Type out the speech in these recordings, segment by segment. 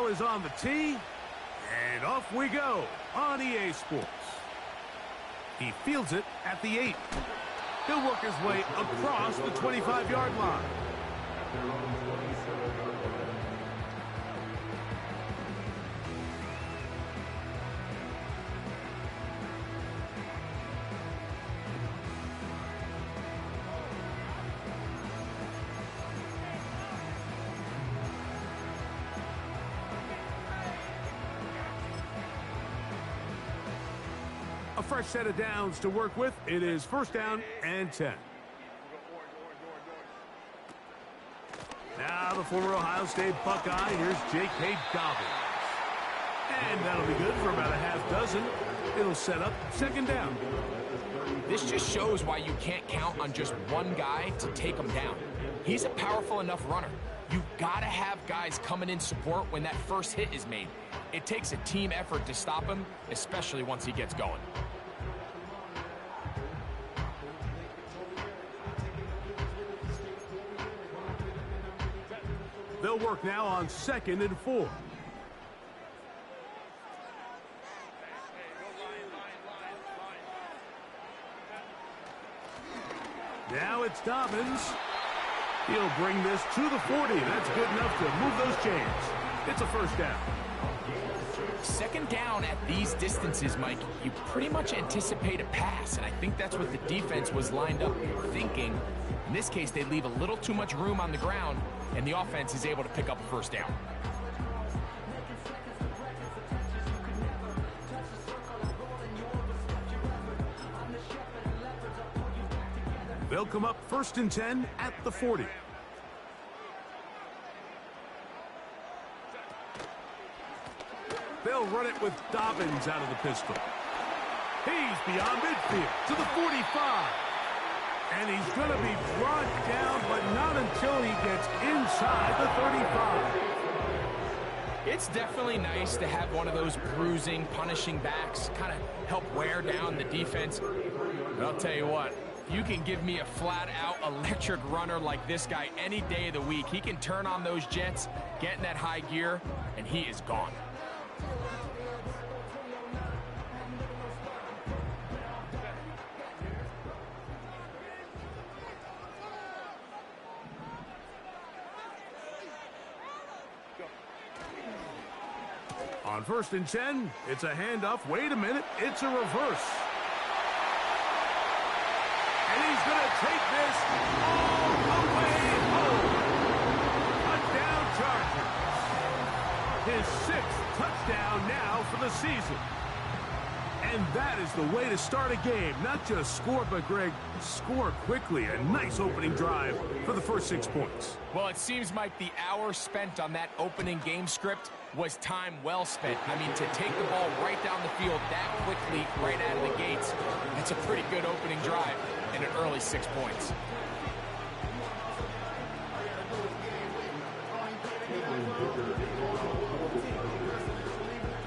ball is on the tee, and off we go on EA Sports. He fields it at the 8. He'll work his way across the 25-yard line. A fresh set of downs to work with. It is first down and 10. Now the former Ohio State Buckeye. Here's J.K. Dobbins. And that'll be good for about a half dozen. It'll set up second down. This just shows why you can't count on just one guy to take him down. He's a powerful enough runner. You've got to have guys coming in support when that first hit is made. It takes a team effort to stop him, especially once he gets going. They'll work now on 2nd and 4. Now it's Dobbins. He'll bring this to the 40. That's good enough to move those chains. It's a first down. Second down at these distances, Mike, you pretty much anticipate a pass, and I think that's what the defense was lined up thinking. In this case, they leave a little too much room on the ground, and the offense is able to pick up a first down. They'll come up 1st and 10 at the 40. They'll run it with Dobbins out of the pistol. He's beyond midfield to the 45. And he's going to be brought down, but not until he gets inside the 35. It's definitely nice to have one of those bruising, punishing backs kind of help wear down the defense. But I'll tell you what, you can give me a flat-out electric runner like this guy any day of the week. He can turn on those jets, get in that high gear, and he is gone. On 1st and 10, it's a handoff. Wait a minute, it's a reverse. And he's going to take this all the way home. Touchdown Chargers. His 6th touchdown now for the season. And that is the way to start a game. Not just score, but, Greg, score quickly. A nice opening drive for the first 6 points. Well, it seems like the hour spent on that opening game script was time well spent. I mean, to take the ball right down the field that quickly, right out of the gates, that's a pretty good opening drive and an early 6 points.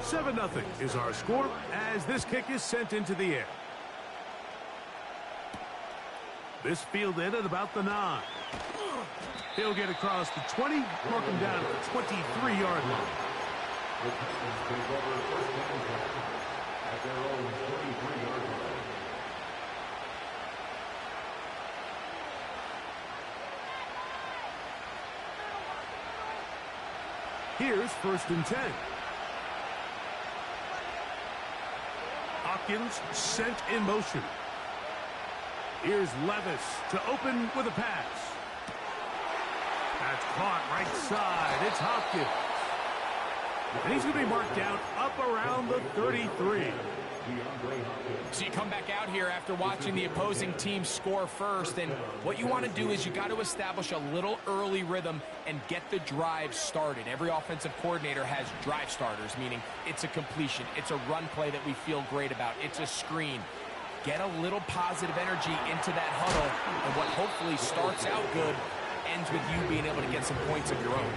Seven 0 is our score as this kick is sent into the air. This fielded at about the 9. He'll get across the 20, mark him down at the 23-yard line. Here's 1st and 10. Hopkins sent in motion. Here's Levis to open with a pass. That's caught right side. It's Hopkins. And he's going to be marked down up around the 33. So you come back out here after watching the opposing team score first, and what you want to do is you got to establish a little early rhythm and get the drive started. Every offensive coordinator has drive starters, meaning it's a completion, it's a run play that we feel great about, it's a screen. Get a little positive energy into that huddle, and what hopefully starts out good ends with you being able to get some points of your own.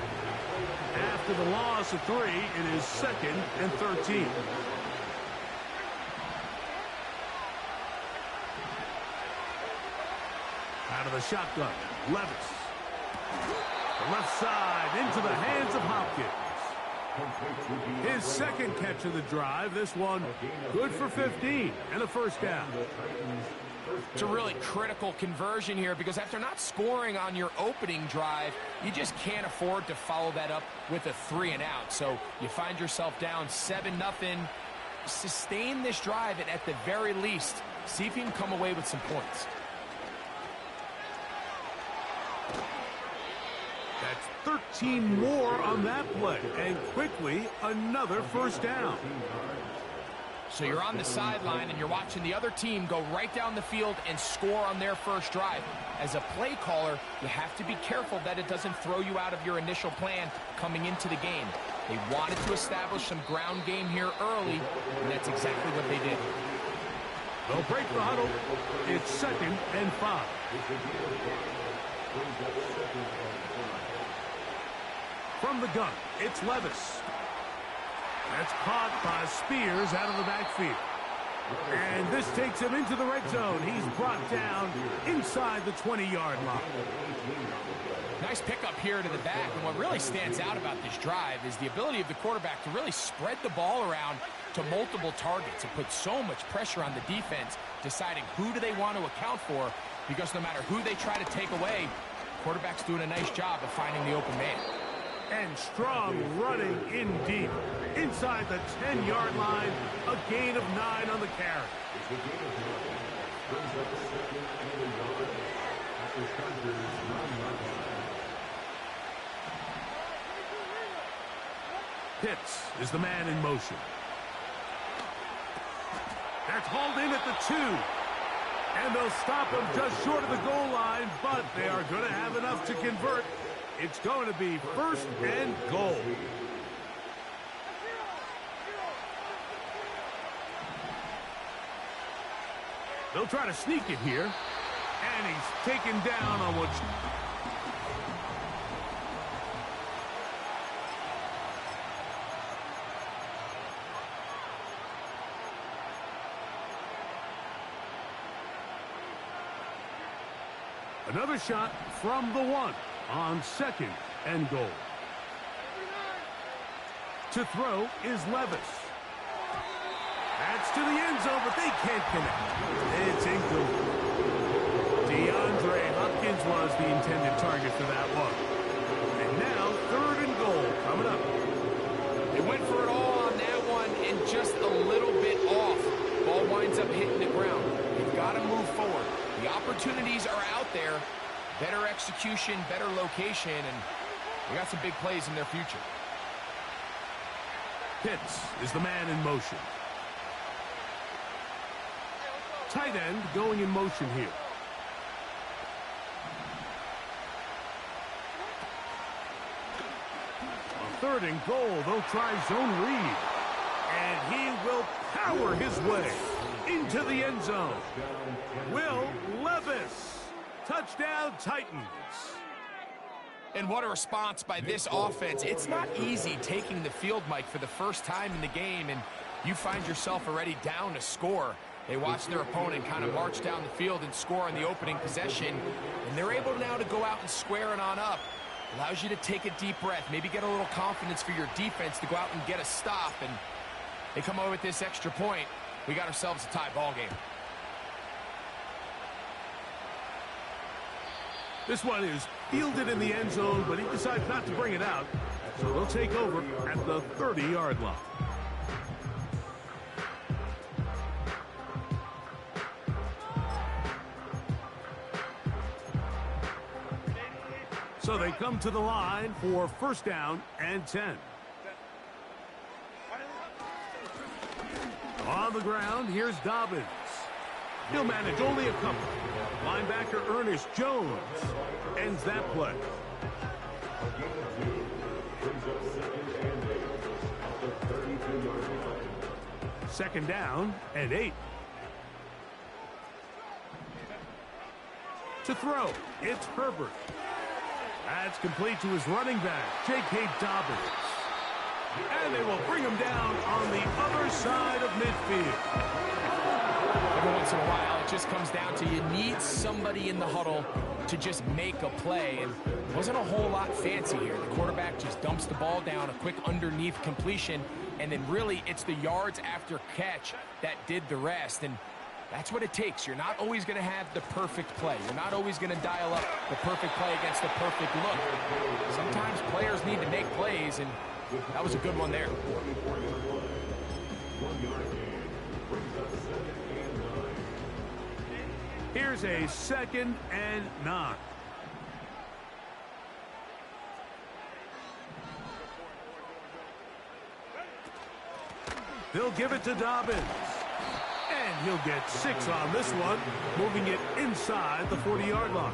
After the loss of 3, it is 2nd and 13. Out of the shotgun, Levis. The left side into the hands of Hopkins. His second catch of the drive. This one good for 15 and a first down. It's a really critical conversion here because after not scoring on your opening drive, you just can't afford to follow that up with a 3 and out. So you find yourself down 7-0. Sustain this drive and at the very least, see if you can come away with some points. That's 13 more on that play, and quickly another first down. So you're on the sideline and you're watching the other team go right down the field and score on their first drive. As a play caller, you have to be careful that it doesn't throw you out of your initial plan coming into the game. They wanted to establish some ground game here early, and that's exactly what they did. They'll break the huddle. It's 2nd and 5. From the gun, it's Levis. That's caught by Spears out of the backfield. And this takes him into the red zone. He's brought down inside the 20-yard line. Nice pickup here to the back, and what really stands out about this drive is the ability of the quarterback to really spread the ball around to multiple targets. It puts so much pressure on the defense deciding who do they want to account for, because no matter who they try to take away, the quarterback's doing a nice job of finding the open man. And Strong running in deep. Inside the 10-yard line, a gain of 9 on the carry. Pitts is the man in motion. That's hauled in at the 2. And they'll stop him just short of the goal line, but they are going to have enough to convert. It's going to be 1st and goal. They'll try to sneak it here. And he's taken down on what's... Another shot from the 1 on 2nd and goal. To throw is Levis. That's to the end zone, but they can't connect. It's incomplete. DeAndre Hopkins was the intended target for that one. And now 3rd and goal coming up. They went for it all on that one and just a little bit off. Ball winds up hitting the ground. You've got to move forward. The opportunities are out there. Better execution, better location, and we got some big plays in their future. Pitts is the man in motion. Tight end going in motion here. On 3rd and goal, they'll try zone read. And he will power his way into the end zone. Will Levis. Touchdown, Titans. And what a response by this offense. It's not easy taking the field, Mike, for the first time in the game, and you find yourself already down to score. They watch their opponent kind of march down the field and score on the opening possession, and they're able now to go out and square it on up. Allows you to take a deep breath, maybe get a little confidence for your defense to go out and get a stop, and they come away with this extra point. We got ourselves a tie ball game. This one is fielded in the end zone, but he decides not to bring it out. So they'll take over at the 30-yard line. So they come to the line for 1st down and 10. On the ground, here's Dobbins. He'll manage only a couple. Linebacker Ernest Jones ends that play. Second down and 8. To throw, it's Herbert. That's complete to his running back, J.K. Dobbins. And they will bring him down on the other side of midfield. Every once in a while, it just comes down to you need somebody in the huddle to just make a play. And it wasn't a whole lot fancy here. The quarterback just dumps the ball down, a quick underneath completion, and then really it's the yards after catch that did the rest. And that's what it takes. You're not always going to have the perfect play. You're not always going to dial up the perfect play against the perfect look. Sometimes players need to make plays, and that was a good one there. Here's a 2nd and 9. They'll give it to Dobbins. And he'll get 6 on this one, moving it inside the 40-yard line.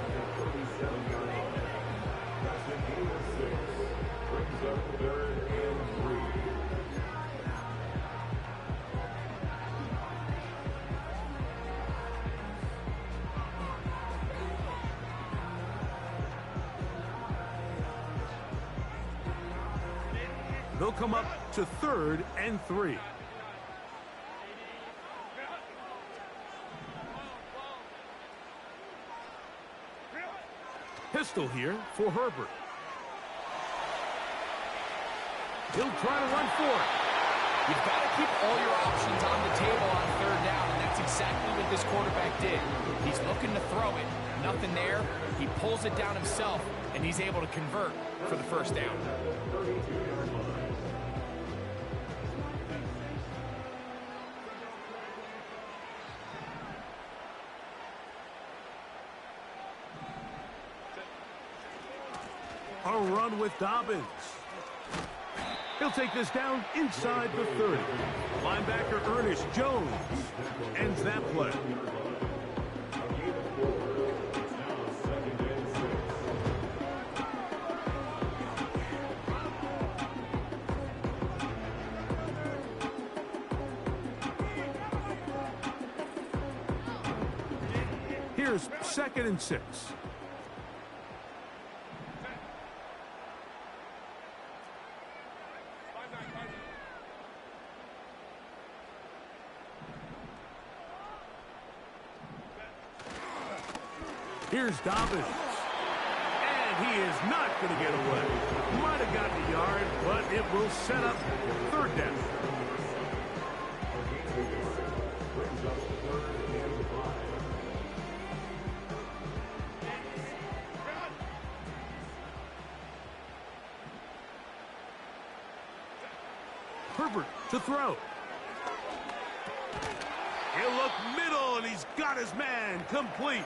They'll come up to 3rd and 3. Pistol here for Herbert. He'll try to run for it. You've got to keep all your options on the table on 3rd down, and that's exactly what this quarterback did. He's looking to throw it. Nothing there. He pulls it down himself, and he's able to convert for the 1st down. A run with Dobbins. He'll take this down inside the 30. Linebacker Ernest Jones ends that play. Here's 2nd and 6. Here's Dobbins. And he is not going to get away. Might have gotten a yard, but it will set up 3rd down. Herbert to throw. He'll look middle, and he's got his man complete.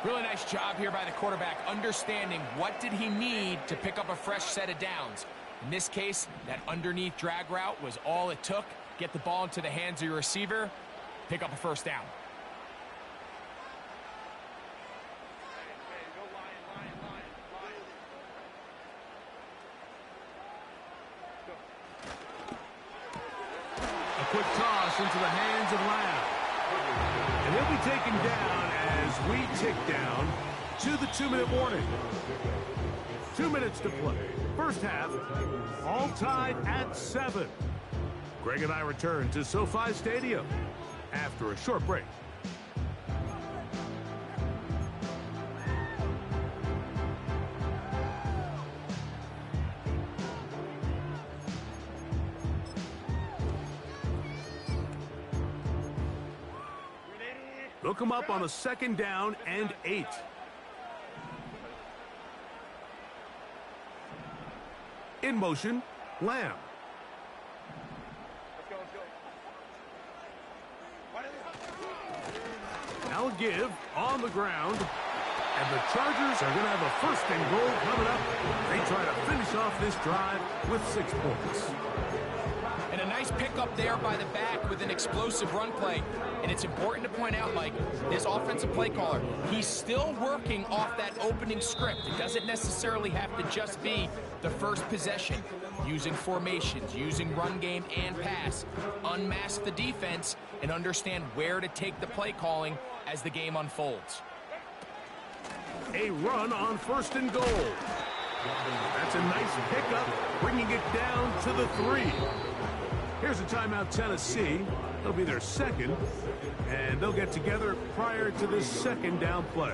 Really nice job here by the quarterback, understanding what did he need to pick up a fresh set of downs. In this case, that underneath drag route was all it took. Get the ball into the hands of your receiver, pick up a 1st down. A quick toss into the hands of Lamb. And he'll be taken down as we tick down to the 2-minute warning. 2 minutes to play. 1st half, all tied at 7. Greg and I return to SoFi Stadium after a short break. They'll come up on a 2nd down and 8. In motion, Lamb. Now a give on the ground. And the Chargers are going to have a 1st and goal coming up. They try to finish off this drive with 6 points. And a nice pickup there by the back with an explosive run play. And it's important to point out, like, this offensive play caller, he's still working off that opening script. It doesn't necessarily have to just be the first possession. Using formations, using run game and pass. Unmask the defense and understand where to take the play calling as the game unfolds. A run on 1st and goal. That's a nice pickup, bringing it down to the 3. Here's a timeout, Tennessee. It'll be their second, and they'll get together prior to the second down play.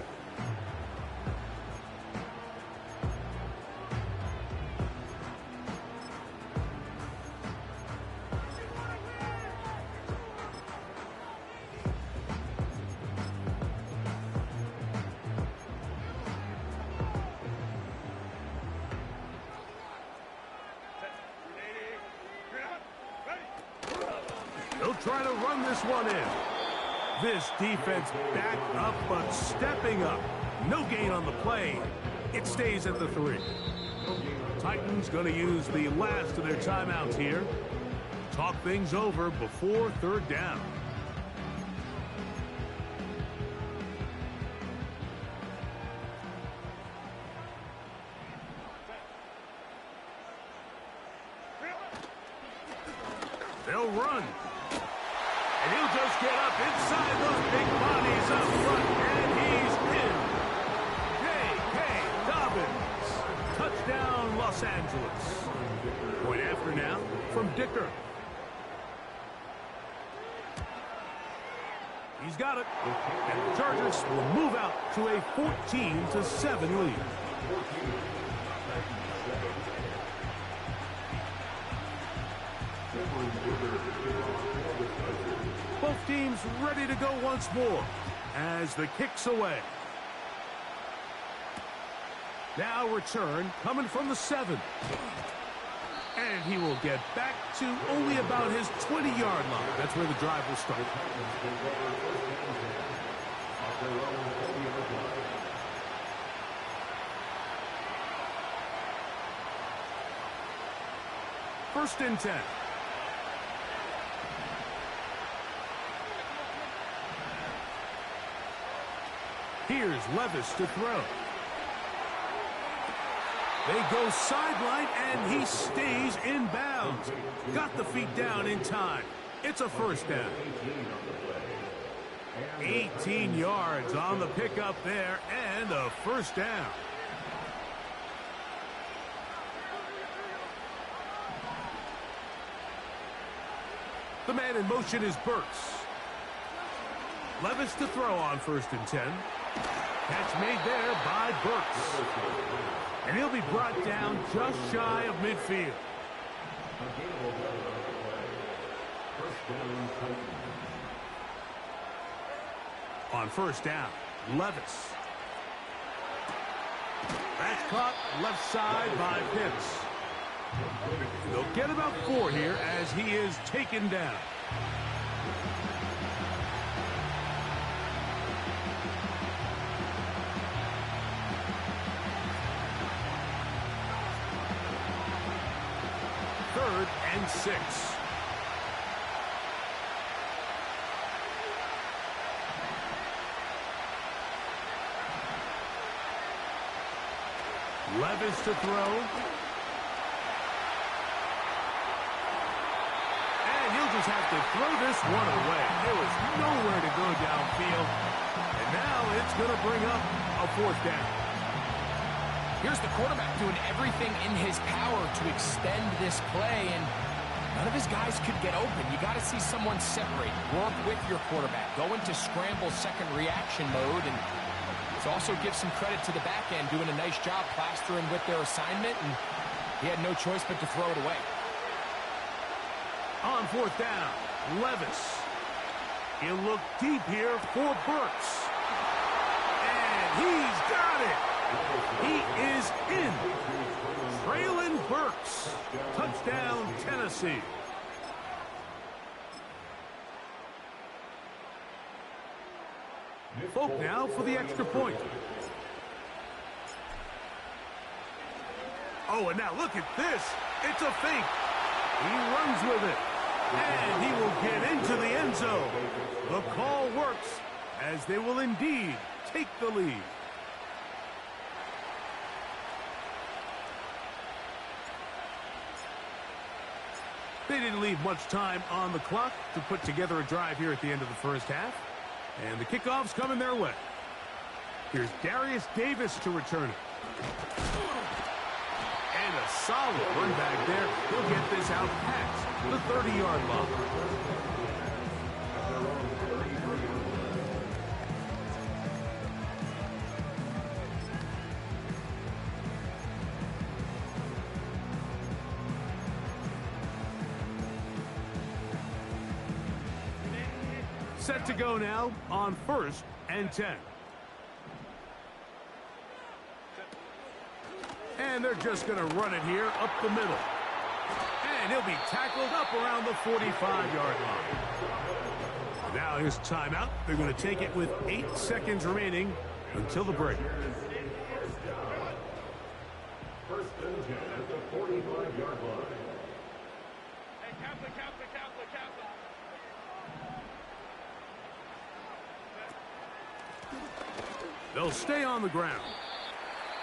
They'll try to run this one in. This defense back up, but stepping up. No gain on the play. It stays at the 3. Titans going to use the last of their timeouts here. Talk things over before third down. They'll run. And he'll just get up inside those big bodies up front, and he's in. J.K. Dobbins. Touchdown, Los Angeles. Point after now from Dicker. He's got it. And the Chargers will move out to a 14-7 lead. Both teams ready to go once more as the kick's away. Now return coming from the 7. And he will get back to only about his 20-yard line. That's where the drive will start. First and 10. Here's Levis to throw. They go sideline, and he stays in bounds. Got the feet down in time. It's a first down. 18 yards on the pickup there, and a first down. The man in motion is Burks. Levis to throw on first and 10. Catch made there by Burks. And he'll be brought down just shy of midfield. On first down, Levis. That's caught left side by Pitts. They'll get about 4 here as he is taken down. Third and 6. Levis to throw. And he'll just have to throw this one away. There was nowhere to go downfield. And now it's going to bring up a 4th down. Here's the quarterback doing everything in his power to extend this play, and none of his guys could get open. You got to see someone separate, work with your quarterback, go into scramble second reaction mode, and also give some credit to the back end, doing a nice job plastering with their assignment, and he had no choice but to throw it away. On 4th down, Levis. He'll look deep here for Burks. And he's got it. He is in. Traylon Burks. Touchdown, Tennessee. Folk now for the extra point. Oh, and now look at this. It's a fake. He runs with it. And he will get into the end zone. The call works as they will indeed take the lead. They didn't leave much time on the clock to put together a drive here at the end of the first half. And the kickoff's coming their way. Here's Darius Davis to return it. And a solid run back there. He'll get this out past the 30-yard line. Set to go now on 1st and 10. And they're just going to run it here up the middle. And he'll be tackled up around the 45-yard line. Now here's timeout. They're going to take it with 8 seconds remaining until the break. First and 10 at the 45-yard line. Hey, Kaplan. They'll stay on the ground.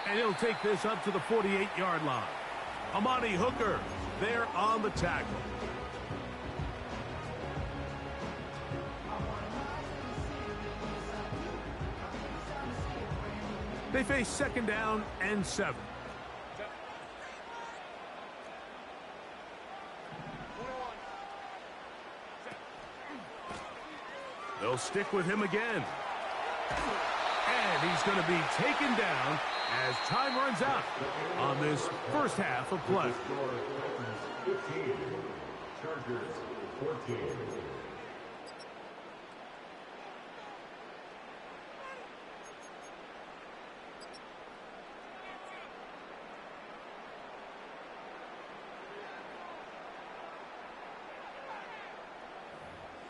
And he'll take this up to the 48-yard line. Amani Hooker there on the tackle. They face 2nd down and 7. They'll stick with him again. And he's going to be taken down as time runs out on this first half of play. 15, Chargers 14.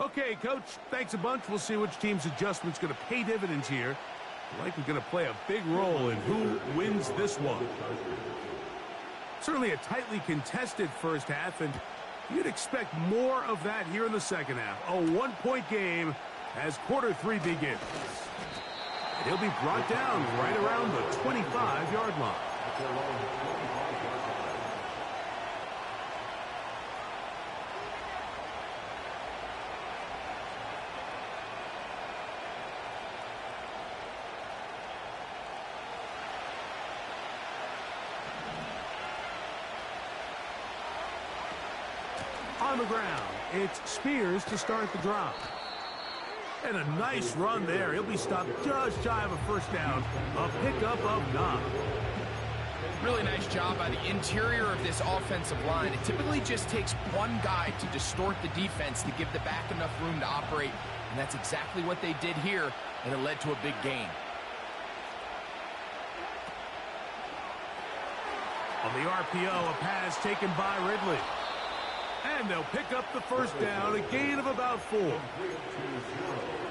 Okay, Coach, thanks a bunch. We'll see which team's adjustment's going to pay dividends here. Likely going to play a big role in who wins this one. Certainly a tightly contested first half, and you'd expect more of that here in the second half. A one-point game as quarter 3 begins. And he'll be brought down right around the 25-yard line. On the ground, it's Spears to start the drive. And a nice run there. He'll be stopped just shy of a first down. A pickup of 9. Really nice job by the interior of this offensive line. It typically just takes one guy to distort the defense to give the back enough room to operate. And that's exactly what they did here, and it led to a big gain. On the RPO, a pass taken by Ridley. And they'll pick up the first down, a gain of about 4.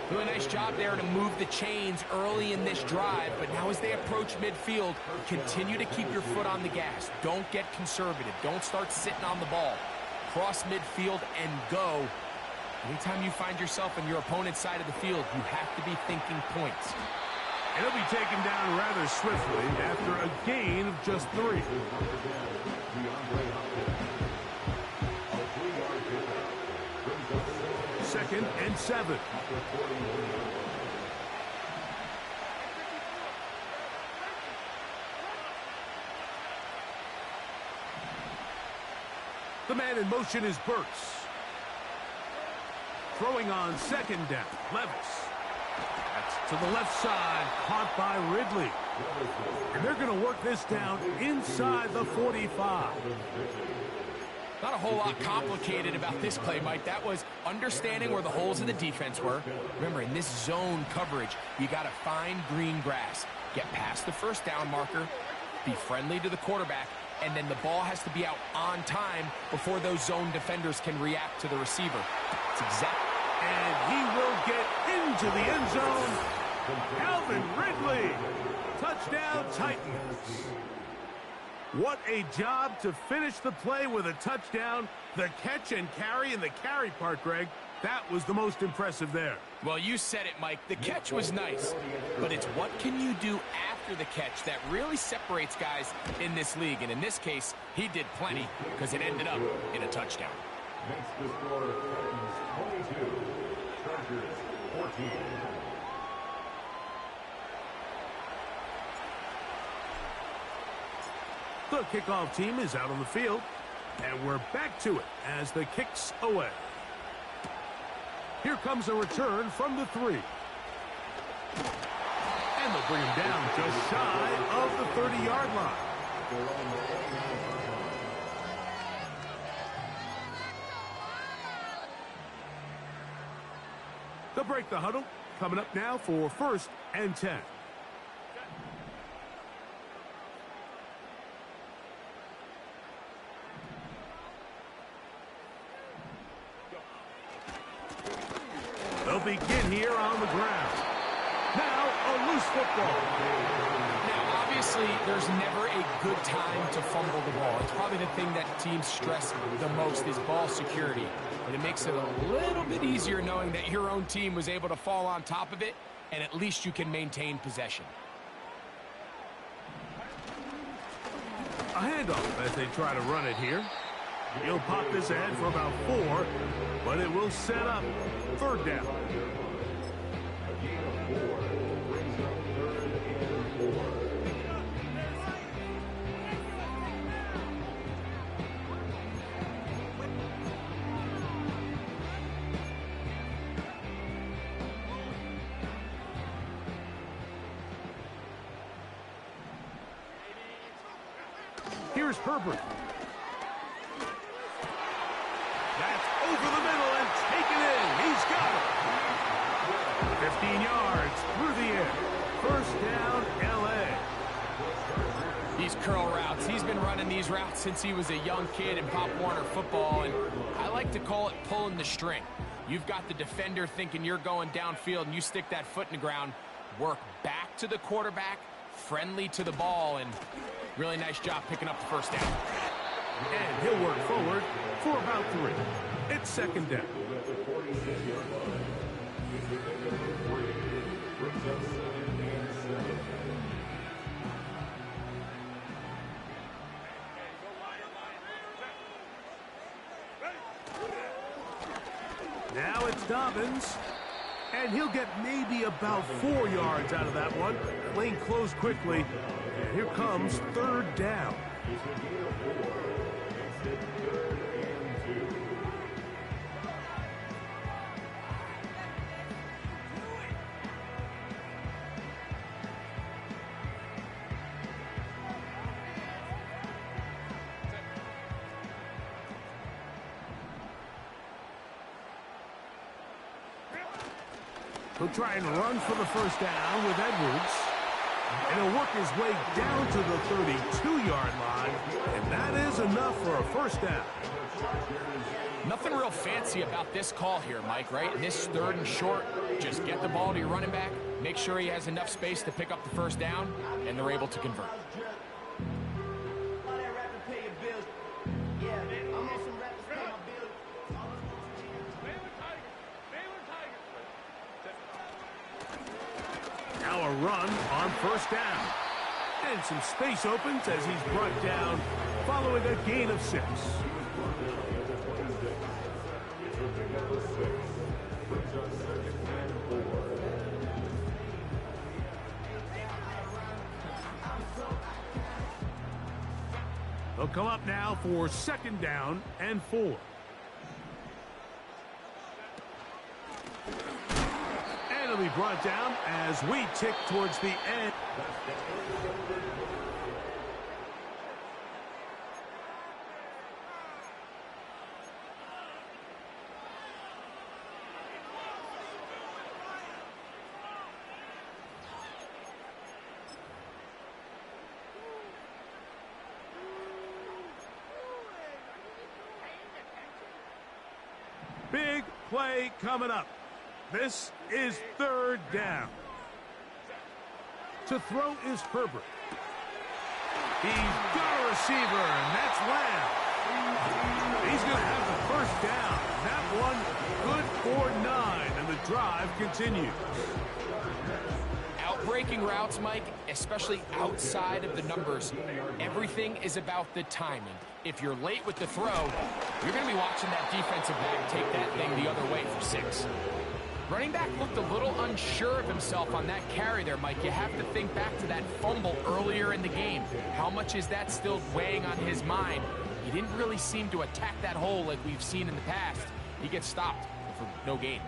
Doing a nice job there to move the chains early in this drive, but now as they approach midfield, continue to keep your foot on the gas. Don't get conservative. Don't start sitting on the ball. Cross midfield and go. Anytime you find yourself on your opponent's side of the field, you have to be thinking points. And he'll be taken down rather swiftly after a gain of just 3. 2nd and 7. The man in motion is Burks. Throwing on 2nd down, Levis. That's to the left side, caught by Ridley. And they're going to work this down inside the 45. Not a whole lot complicated about this play, Mike. That was understanding where the holes of the defense were. Remember, in this zone coverage, you got to find green grass. Get past the first down marker, be friendly to the quarterback, and then the ball has to be out on time before those zone defenders can react to the receiver. It's exactly. And he will get into the end zone. Calvin Ridley. Touchdown, Titans. What a job to finish the play with a touchdown. The catch and carry, and the carry part, Greg, that was the most impressive there. Well, you said it, Mike. The catch was nice, but it's what can you do after the catch that really separates guys in this league. And in this case, he did plenty because it ended up in a touchdown. Makes the score Titans 22, Chargers 14. The kickoff team is out on the field, and we're back to it as the kick's away. Here comes a return from the 3. And they'll bring him down just shy of the 30-yard line. They'll break the huddle. Coming up now for 1st and 10. They'll begin here on the ground. Now a loose football. Now, obviously, there's never a good time to fumble the ball. It's probably the thing that teams stress the most is ball security. But it makes it a little bit easier knowing that your own team was able to fall on top of it, and at least you can maintain possession. A handoff as they try to run it here. He'll pop this ahead for about 4, but it will set up 3rd down. Here's Herbert. That's over the middle and taken in. He's got it. 15 yards through the air. 1st down, L.A. These curl routes, he's been running these routes since he was a young kid in Pop Warner football, and I like to call it pulling the string. You've got the defender thinking you're going downfield, and you stick that foot in the ground, work back to the quarterback, friendly to the ball, and really nice job picking up the 1st down. And he'll work forward for about 3. It's 2nd down. Now it's Dobbins. And he'll get maybe about 4 yards out of that one. Lane closed quickly. And here comes 3rd down. He'll try and run for the 1st down with Edwards. And he'll work his way down to the 32-yard line. And that is enough for a 1st down. Nothing real fancy about this call here, Mike, right? In this 3rd and short, just get the ball to your running back, make sure he has enough space to pick up the 1st down, and they're able to convert. Now a run on 1st down. And some space opens as he's brought down following a gain of 6. They'll come up now for 2nd down and 4. And it'll be brought down as we tick towards the end. Big play coming up. This is 3rd down. To throw is Herbert. He's got a receiver, and that's Lamb. He's going to have the 1st down. That one good for 9, and the drive continues. Breaking routes, Mike, especially outside of the numbers, everything is about the timing. If you're late with the throw, you're going to be watching that defensive back take that thing the other way for 6. Running back looked a little unsure of himself on that carry there, Mike. You have to think back to that fumble earlier in the game. How much is that still weighing on his mind? He didn't really seem to attack that hole like we've seen in the past. He gets stopped for no gain.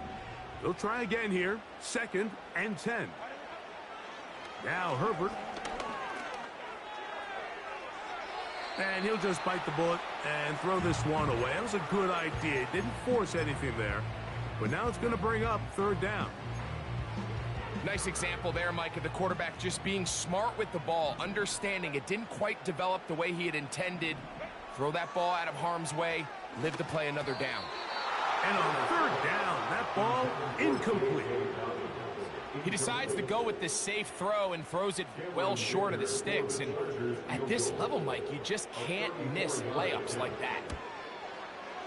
They'll try again here. 2nd and 10. Now Herbert. And he'll just bite the bullet and throw this one away. That was a good idea. Didn't force anything there. But now it's going to bring up third down. Nice example there, Mike, of the quarterback just being smart with the ball, understanding it didn't quite develop the way he had intended. Throw that ball out of harm's way, live to play another down. And on third down, that ball incomplete. He decides to go with this safe throw and throws it well short of the sticks. And at this level, Mike, you just can't miss layups like that.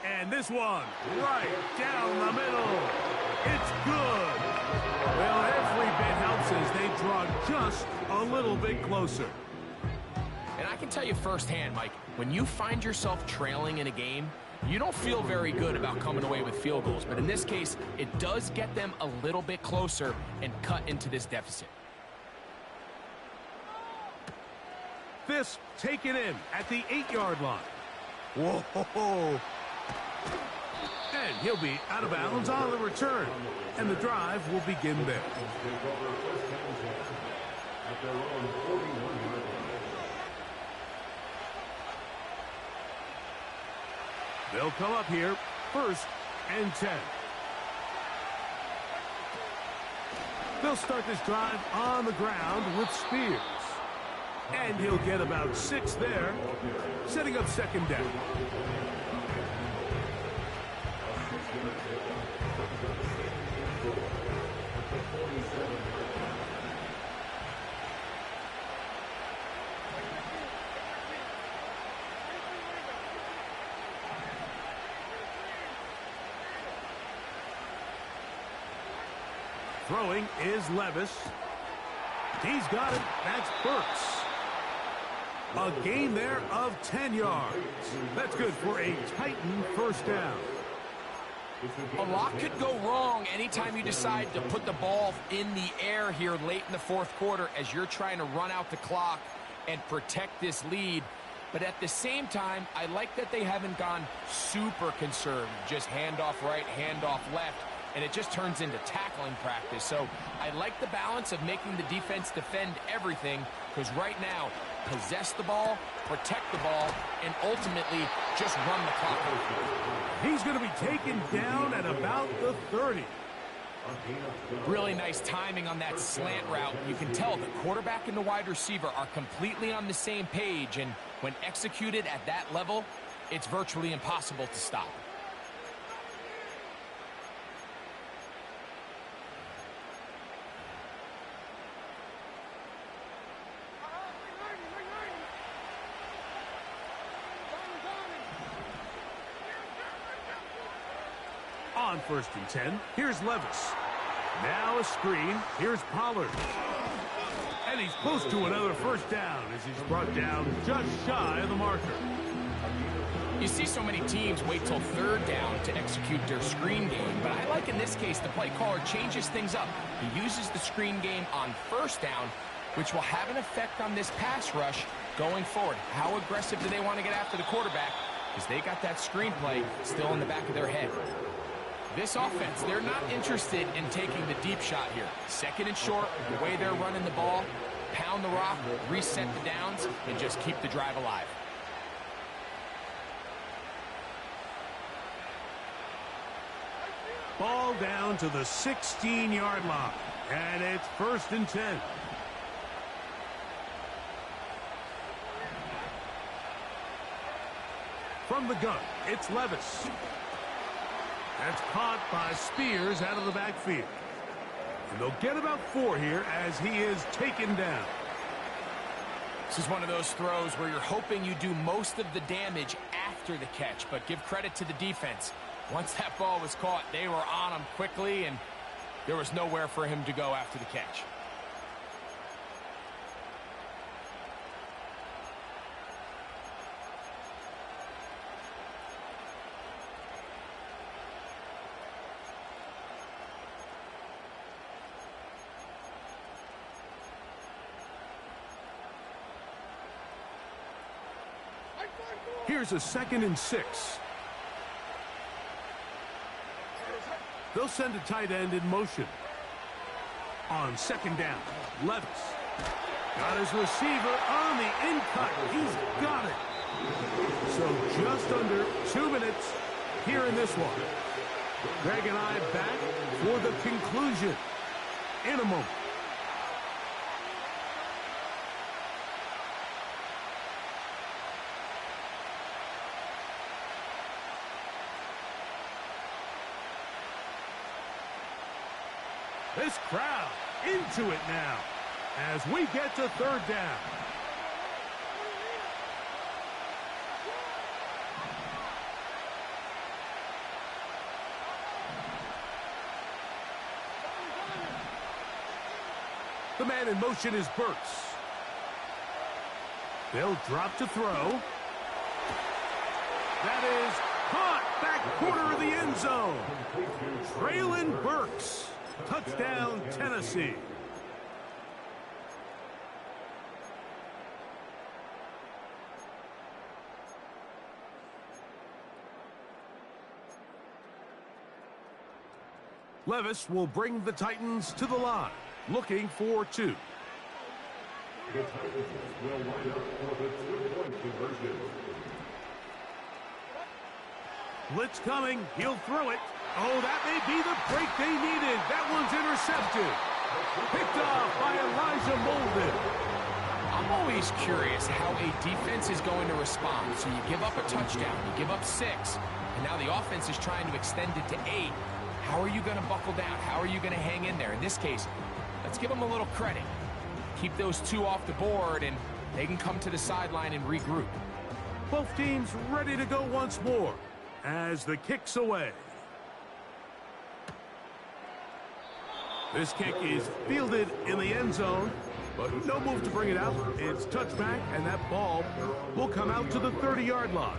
And this one, right down the middle. It's good. Well, every bit helps as they draw just a little bit closer. And I can tell you firsthand, Mike, when you find yourself trailing in a game, you don't feel very good about coming away with field goals. But in this case, it does get them a little bit closer and cut into this deficit. This taken in at the 8-yard line. Whoa. And he'll be out of bounds on the return. And the drive will begin there. They'll come up here, 1st and 10. They'll start this drive on the ground with Spears. And he'll get about 6 there, setting up second down. Throwing is Levis. He's got it. That's Burks. A gain there of 10 yards. That's good for a Titan first down. A lot could go wrong anytime you decide to put the ball in the air here late in the 4th quarter as you're trying to run out the clock and protect this lead. But at the same time, I like that they haven't gone super conservative. Just handoff right, handoff left. And it just turns into tackling practice. So I like the balance of making the defense defend everything, because right now, possess the ball, protect the ball, and ultimately just run the clock over. He's going to be taken down at about the 30. Really nice timing on that slant route. You can tell the quarterback and the wide receiver are completely on the same page, and when executed at that level, it's virtually impossible to stop. On 1st and 10, here's Levis. Now a screen. Here's Pollard. And he's close to another first down as he's brought down just shy of the marker. You see so many teams wait till 3rd down to execute their screen game, but I like in this case the play caller changes things up. He uses the screen game on 1st down, which will have an effect on this pass rush going forward. How aggressive do they want to get after the quarterback? Because they got that screen play still in the back of their head. This offense, they're not interested in taking the deep shot here. 2nd and short, the way they're running the ball, pound the rock, reset the downs, and just keep the drive alive. Ball down to the 16-yard line. And it's 1st and 10. From the gun, it's Levis. That's caught by Spears out of the backfield. And they'll get about 4 here as he is taken down. This is one of those throws where you're hoping you do most of the damage after the catch, but give credit to the defense. Once that ball was caught, they were on him quickly, and there was nowhere for him to go after the catch. Here's a 2nd and 6. They'll send a tight end in motion. On 2nd down, Levis. Got his receiver on the in-cut. He's got it. So just under 2 minutes here in this one. Greg and I back for the conclusion in a moment. This crowd into it now as we get to third down. The man in motion is Burks. They'll drop to throw. That is caught back corner of the end zone. Traylon Burks. Touchdown, Tennessee. Levis will bring the Titans to the line, looking for two. The Titans will line up for the two-point conversion. Blitz coming. He'll throw it. Oh, that may be the break they needed. That one's intercepted. Picked off by Elijah Molden. I'm always curious how a defense is going to respond. So you give up a touchdown, you give up 6, and now the offense is trying to extend it to 8. How are you going to buckle down? How are you going to hang in there? In this case, let's give them a little credit. Keep those 2 off the board, and they can come to the sideline and regroup. Both teams ready to go once more as the kick's away. This kick is fielded in the end zone, but no move to bring it out. It's touchback, and that ball will come out to the 30-yard line.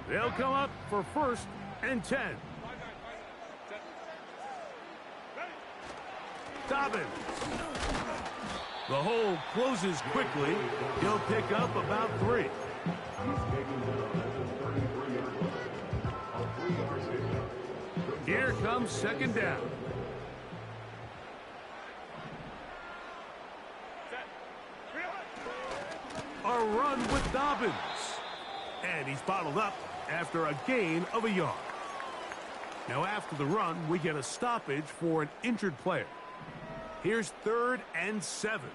They'll come up for 1st and 10. Dobbins. The hole closes quickly. He'll pick up about 3. Here comes 2nd down. A run with Dobbins. And he's bottled up after a gain of a yard. Now after the run, we get a stoppage for an injured player. Here's 3rd and 7.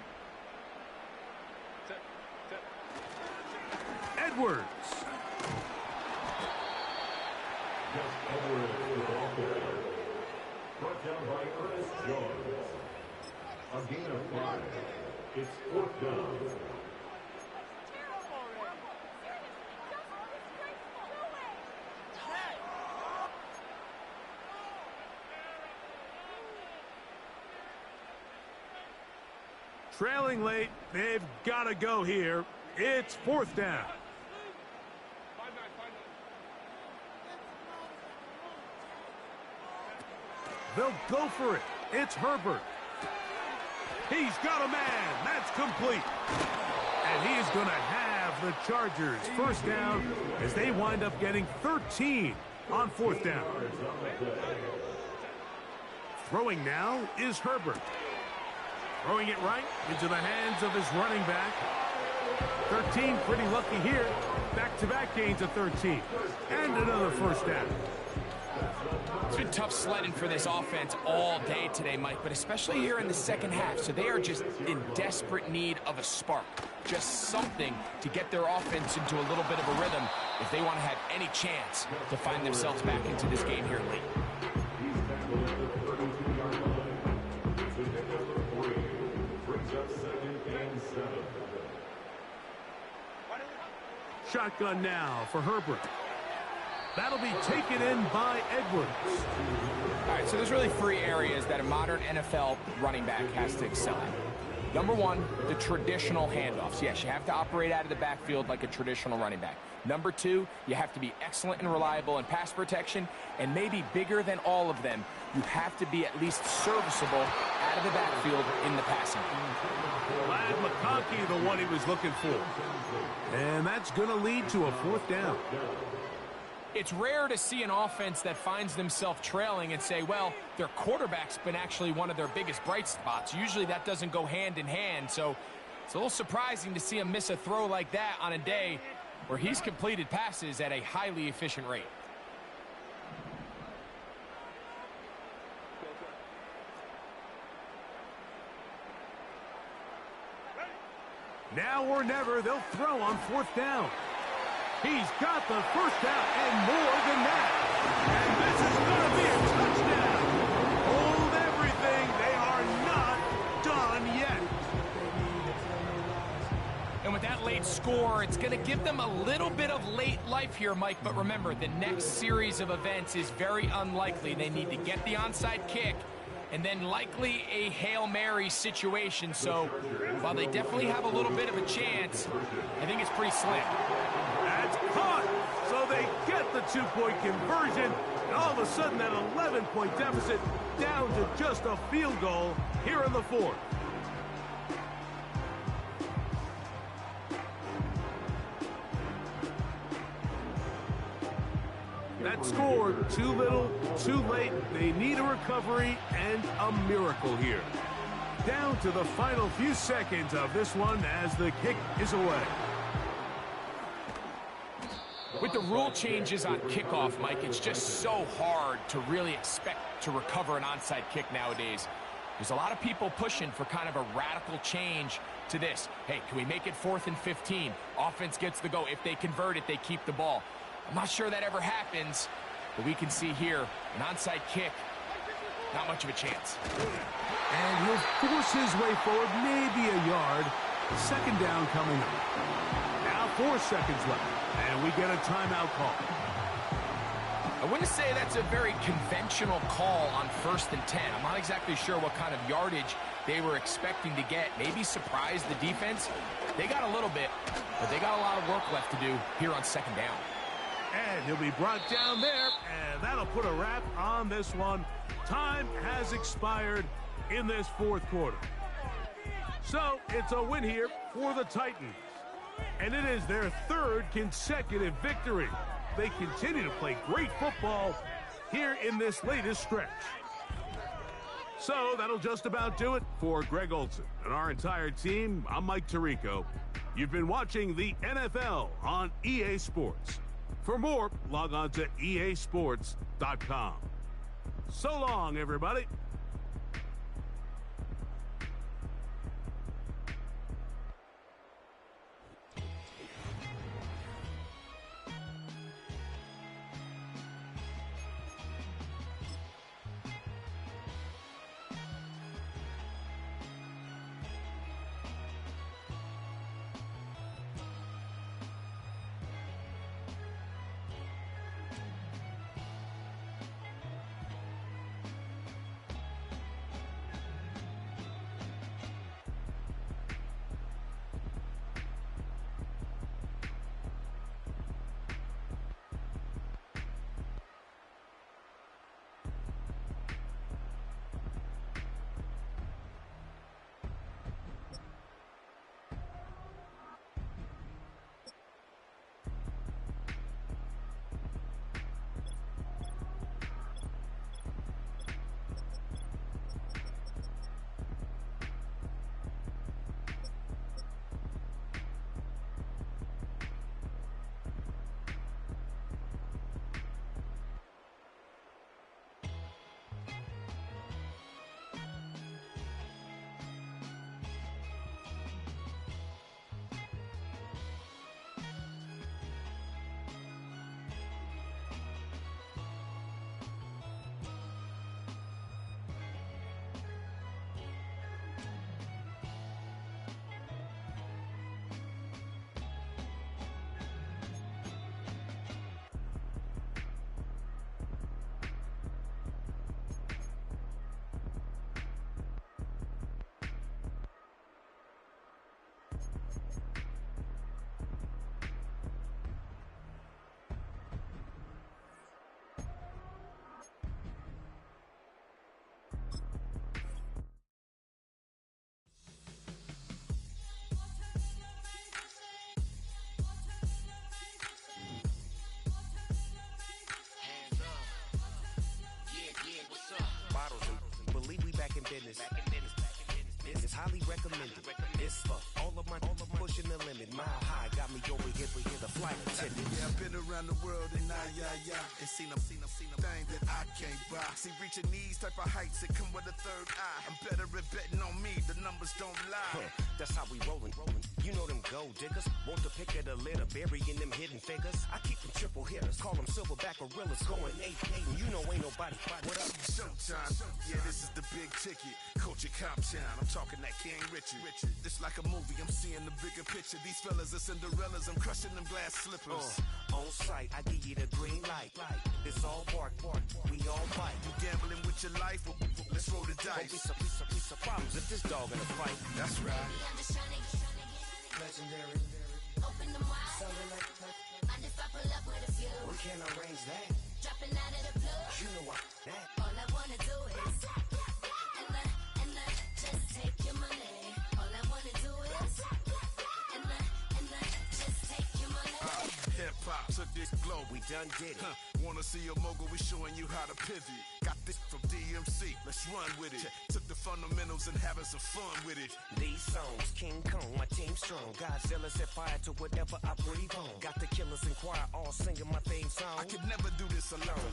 Edwards. Brought down by Ernest Jones. A gain of 5. It's 4th down. Trailing late, they've got to go here. It's 4th down. They'll go for it. It's Herbert. He's got a man. That's complete. And he's going to have the Chargers 1st down as they wind up getting 13 on 4th down. Throwing now is Herbert. Throwing it right into the hands of his running back. 13, pretty lucky here. Back-to-back gains of 13. And another 1st down. It's been tough sledding for this offense all day today, Mike, but especially here in the second half. So they are just in desperate need of a spark. Just something to get their offense into a little bit of a rhythm if they want to have any chance to find themselves back into this game here late. Shotgun now for Herbert. That'll be taken in by Edwards. All right, so there's really 3 areas that a modern NFL running back has to excel at. Number 1, the traditional handoffs. Yes, you have to operate out of the backfield like a traditional running back. Number 2, you have to be excellent and reliable in pass protection. And maybe bigger than all of them, you have to be at least serviceable out of the backfield in the passing game. Ladd McConkey, the one he was looking for. And that's going to lead to a 4th down. It's rare to see an offense that finds themselves trailing and say, well, their quarterback's been actually one of their biggest bright spots. Usually that doesn't go hand in hand, so it's a little surprising to see him miss a throw like that on a day where he's completed passes at a highly efficient rate. Now or never, they'll throw on 4th down. He's got the first down and more than that. And this is going to be a touchdown. Hold everything. They are not done yet. And with that late score, it's going to give them a little bit of late life here, Mike. But remember, the next series of events is very unlikely. They need to get the onside kick and then likely a Hail Mary situation. So while they definitely have a little bit of a chance, I think it's pretty slim. That's caught. So they get the 2-point conversion. And all of a sudden, that 11-point deficit down to just a field goal here in the 4th. That score, too little, too late. They need a recovery and a miracle here. Down to the final few seconds of this one as the kick is away. With the rule changes on kickoff, Mike, it's just so hard to really expect to recover an onside kick nowadays. There's a lot of people pushing for kind of a radical change to this. Hey, can we make it 4th and 15? Offense gets the go. If they convert it, they keep the ball. I'm not sure that ever happens, but we can see here an onside kick, not much of a chance. And he'll force his way forward, maybe a yard. 2nd down coming up. Now 4 seconds left, and we get a timeout call. I wouldn't say that's a very conventional call on 1st and 10. I'm not exactly sure what kind of yardage they were expecting to get. Maybe surprise the defense. They got a little bit, but they got a lot of work left to do here on 2nd down. And he'll be brought down there, and that'll put a wrap on this one. Time has expired in this 4th quarter. So it's a win here for the Titans. And it is their 3rd consecutive victory. They continue to play great football here in this latest stretch. So that'll just about do it for Greg Olsen and our entire team. I'm Mike Tirico. You've been watching the NFL on EA Sports. For more, log on to easports.com. So long, everybody. business. It's highly recommended. It's for all of my pushing the limit. Mile high got me over here for the flight attendant. Yeah, I've been around the world and and seen them thing that I can't buy. See, reaching these type of heights, it come with a third eye. I'm better at betting on me, the numbers don't lie. That's how we rollin'. You know them gold diggers, want to pick at a litter, burying them hidden figures. I keep them triple hitters, call them silverback gorillas, going 8-8, and you know ain't nobody. What up? Showtime. Yeah, this is the big ticket. Culture Cop Town. I'm talking that King Richard. It's like a movie. I'm seeing the bigger picture. These fellas are Cinderellas. I'm crushing them glass slippers. On sight, I give you the green light. It's all bark. We all bite. You gambling with your life? Well, let's roll the dice. Don't be some problems if this dog in a fight. That's right. Legendary. Open them wide. Something like Mind if I pull up with a few? we can't arrange that. Dropping out of the blue. You know what? That. All I wanna do is and just take your money. All I wanna do is and just take your money. Hip hop took this globe. We done did it. Wanna see a mogul? We showing you how to pivot. Got this from DMC. Let's run with it. Took the fundamentals and having some fun with it. These songs, King Kong, my team strong. Godzilla set fire to whatever I breathe on. Got the killers in choir all singing my theme song. I could never do this alone.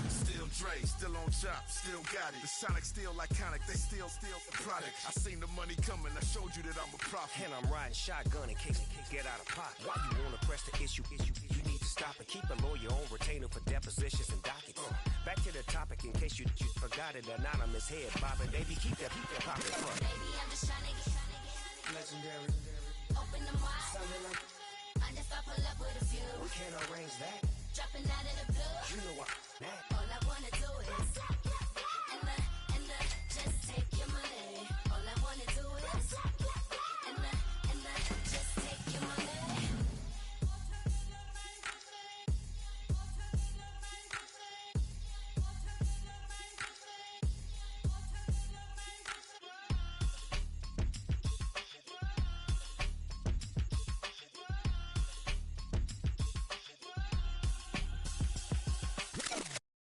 Still Dre, still on chop, still got it. The Sonic still iconic, they still the product. I seen the money coming, I showed you that I'm a prophet. And I'm riding shotgun in case get out of pocket. Why you wanna press the issue? You need to stop and keep a lawyer on retainer for depositions and dockets. Back to the topic in case you forgot it. Anonymous head bobbing, baby, keep that popping front. Baby, I'm just tryna get Legendary. open them wide. Something like Mind if I pull up with a few? we can't arrange that. Dropping out of the blue. You know what? That. All I wanna do is and just take your money. All I wanna do is and just take your money.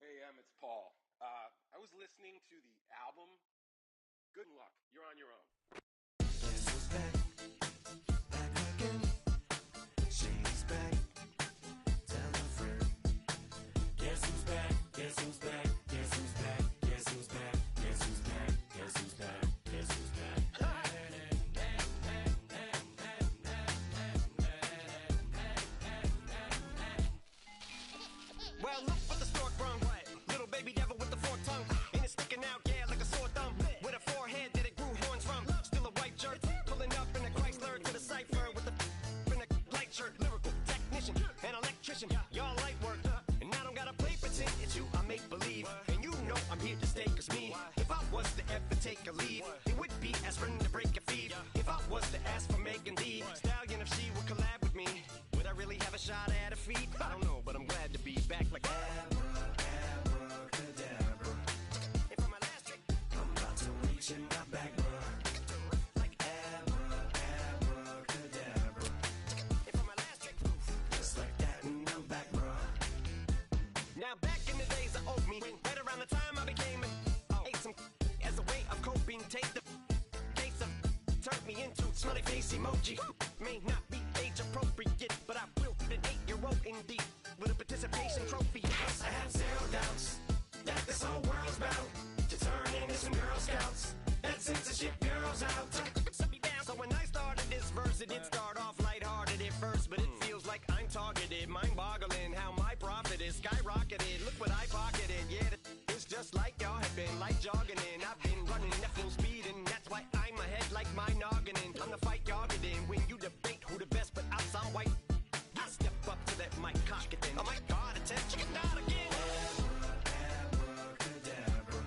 Hey, it's Paul. I was listening to the album. Good luck. You're on your own. Well, look what the stork brung. Little baby devil with the forked tongue. And it's sticking out, yeah, like a sore thumb. With a forehead that it grew horns from. Still a white jerk. Pulling up in a Chrysler to the cipher with the in a light shirt. Lyrical technician, an electrician. Y'all light work. And I don't gotta play pretend. It's you I make believe. And you know I'm here to stay, cause me. If I was to ever take a leave, it would be aspirin to break a feed. If I was to ask for Megan Thee Stallion, if she would collab with me, would I really have a shot at a feat? I don't know, but I'm glad to be back like abracadabra. And for my last trick, I'm about to reach in my back, like abracadabra. And for my last trick, just like that, and I'm back, Now back in the days I owed me, right around the time I became ate some as a way of coping. Take the case of turned me into smiley face emoji. May not be age appropriate, but I will an 8-year-old indeed with a participation trophy. Plus I have zero doubts that this whole world's bound to turn into some Girl Scouts and censorship girls out. Shut me down. So when I started this verse, it did start off lighthearted at first, but it feels like I'm targeted, mind-boggling how my profit is skyrocketed. Look what I pocketed, yeah, it's just like y'all have been like jogging in. I've been running at full speed, and that's why I'm ahead like my noggin. I'm the fight y'all get in when you debate who the best, but I'm some white. I step up to that mic, cock it then. Oh my God, attention, not again. Abracadabra.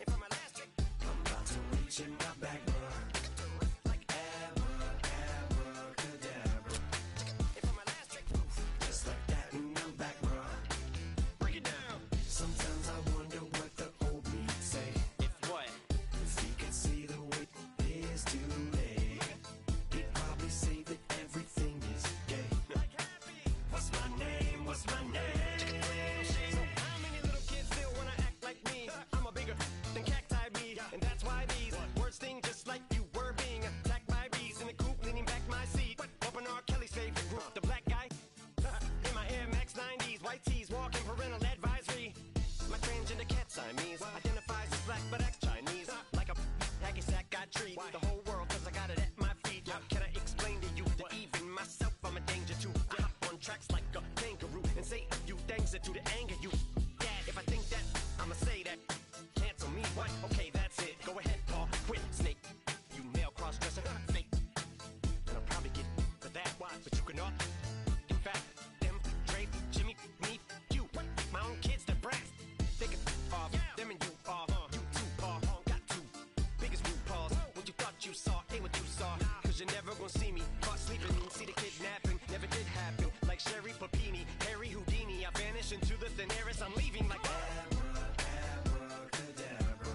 And for my last trick, I'm about to reach in my back, like abracadabra. And for my last trick, just like that, and I'm back, Break it due to anger. You dad, if I think that, I'ma say that. Cancel me, what? Okay, that's it. Go ahead, Paul. Quit, snake. You male cross-dresser, fake. And I'll probably get for that. Why? But you can all. In fact, them, Dre, Jimmy, me, you. My own kids, they're brass. They can off. Them and you are. You too, Paul. Got two. Biggest root paws. What you thought you saw ain't what you saw. Cause you're never gonna see me caught sleeping. See the kidnapping. Never did happen. Like Sherry Papini, Harry Houdini. I vanish into the thin air as I'm leaving like abracadabra.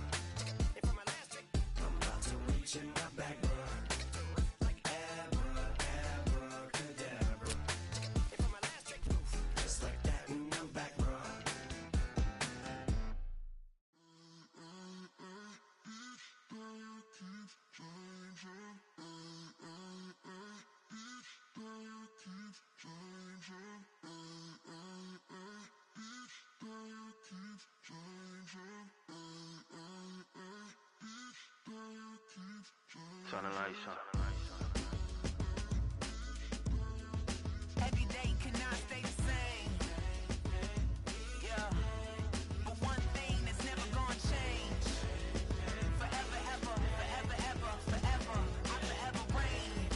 And for my last trick, I'm about to reach in my back, bro. Like abracadabra. And for my last trick, just like that, and I'm back, bro. Turn the lights on. Every day cannot stay the same. Yeah. But one thing that's never gonna change. Forever, ever, forever, ever, forever. I forever reign.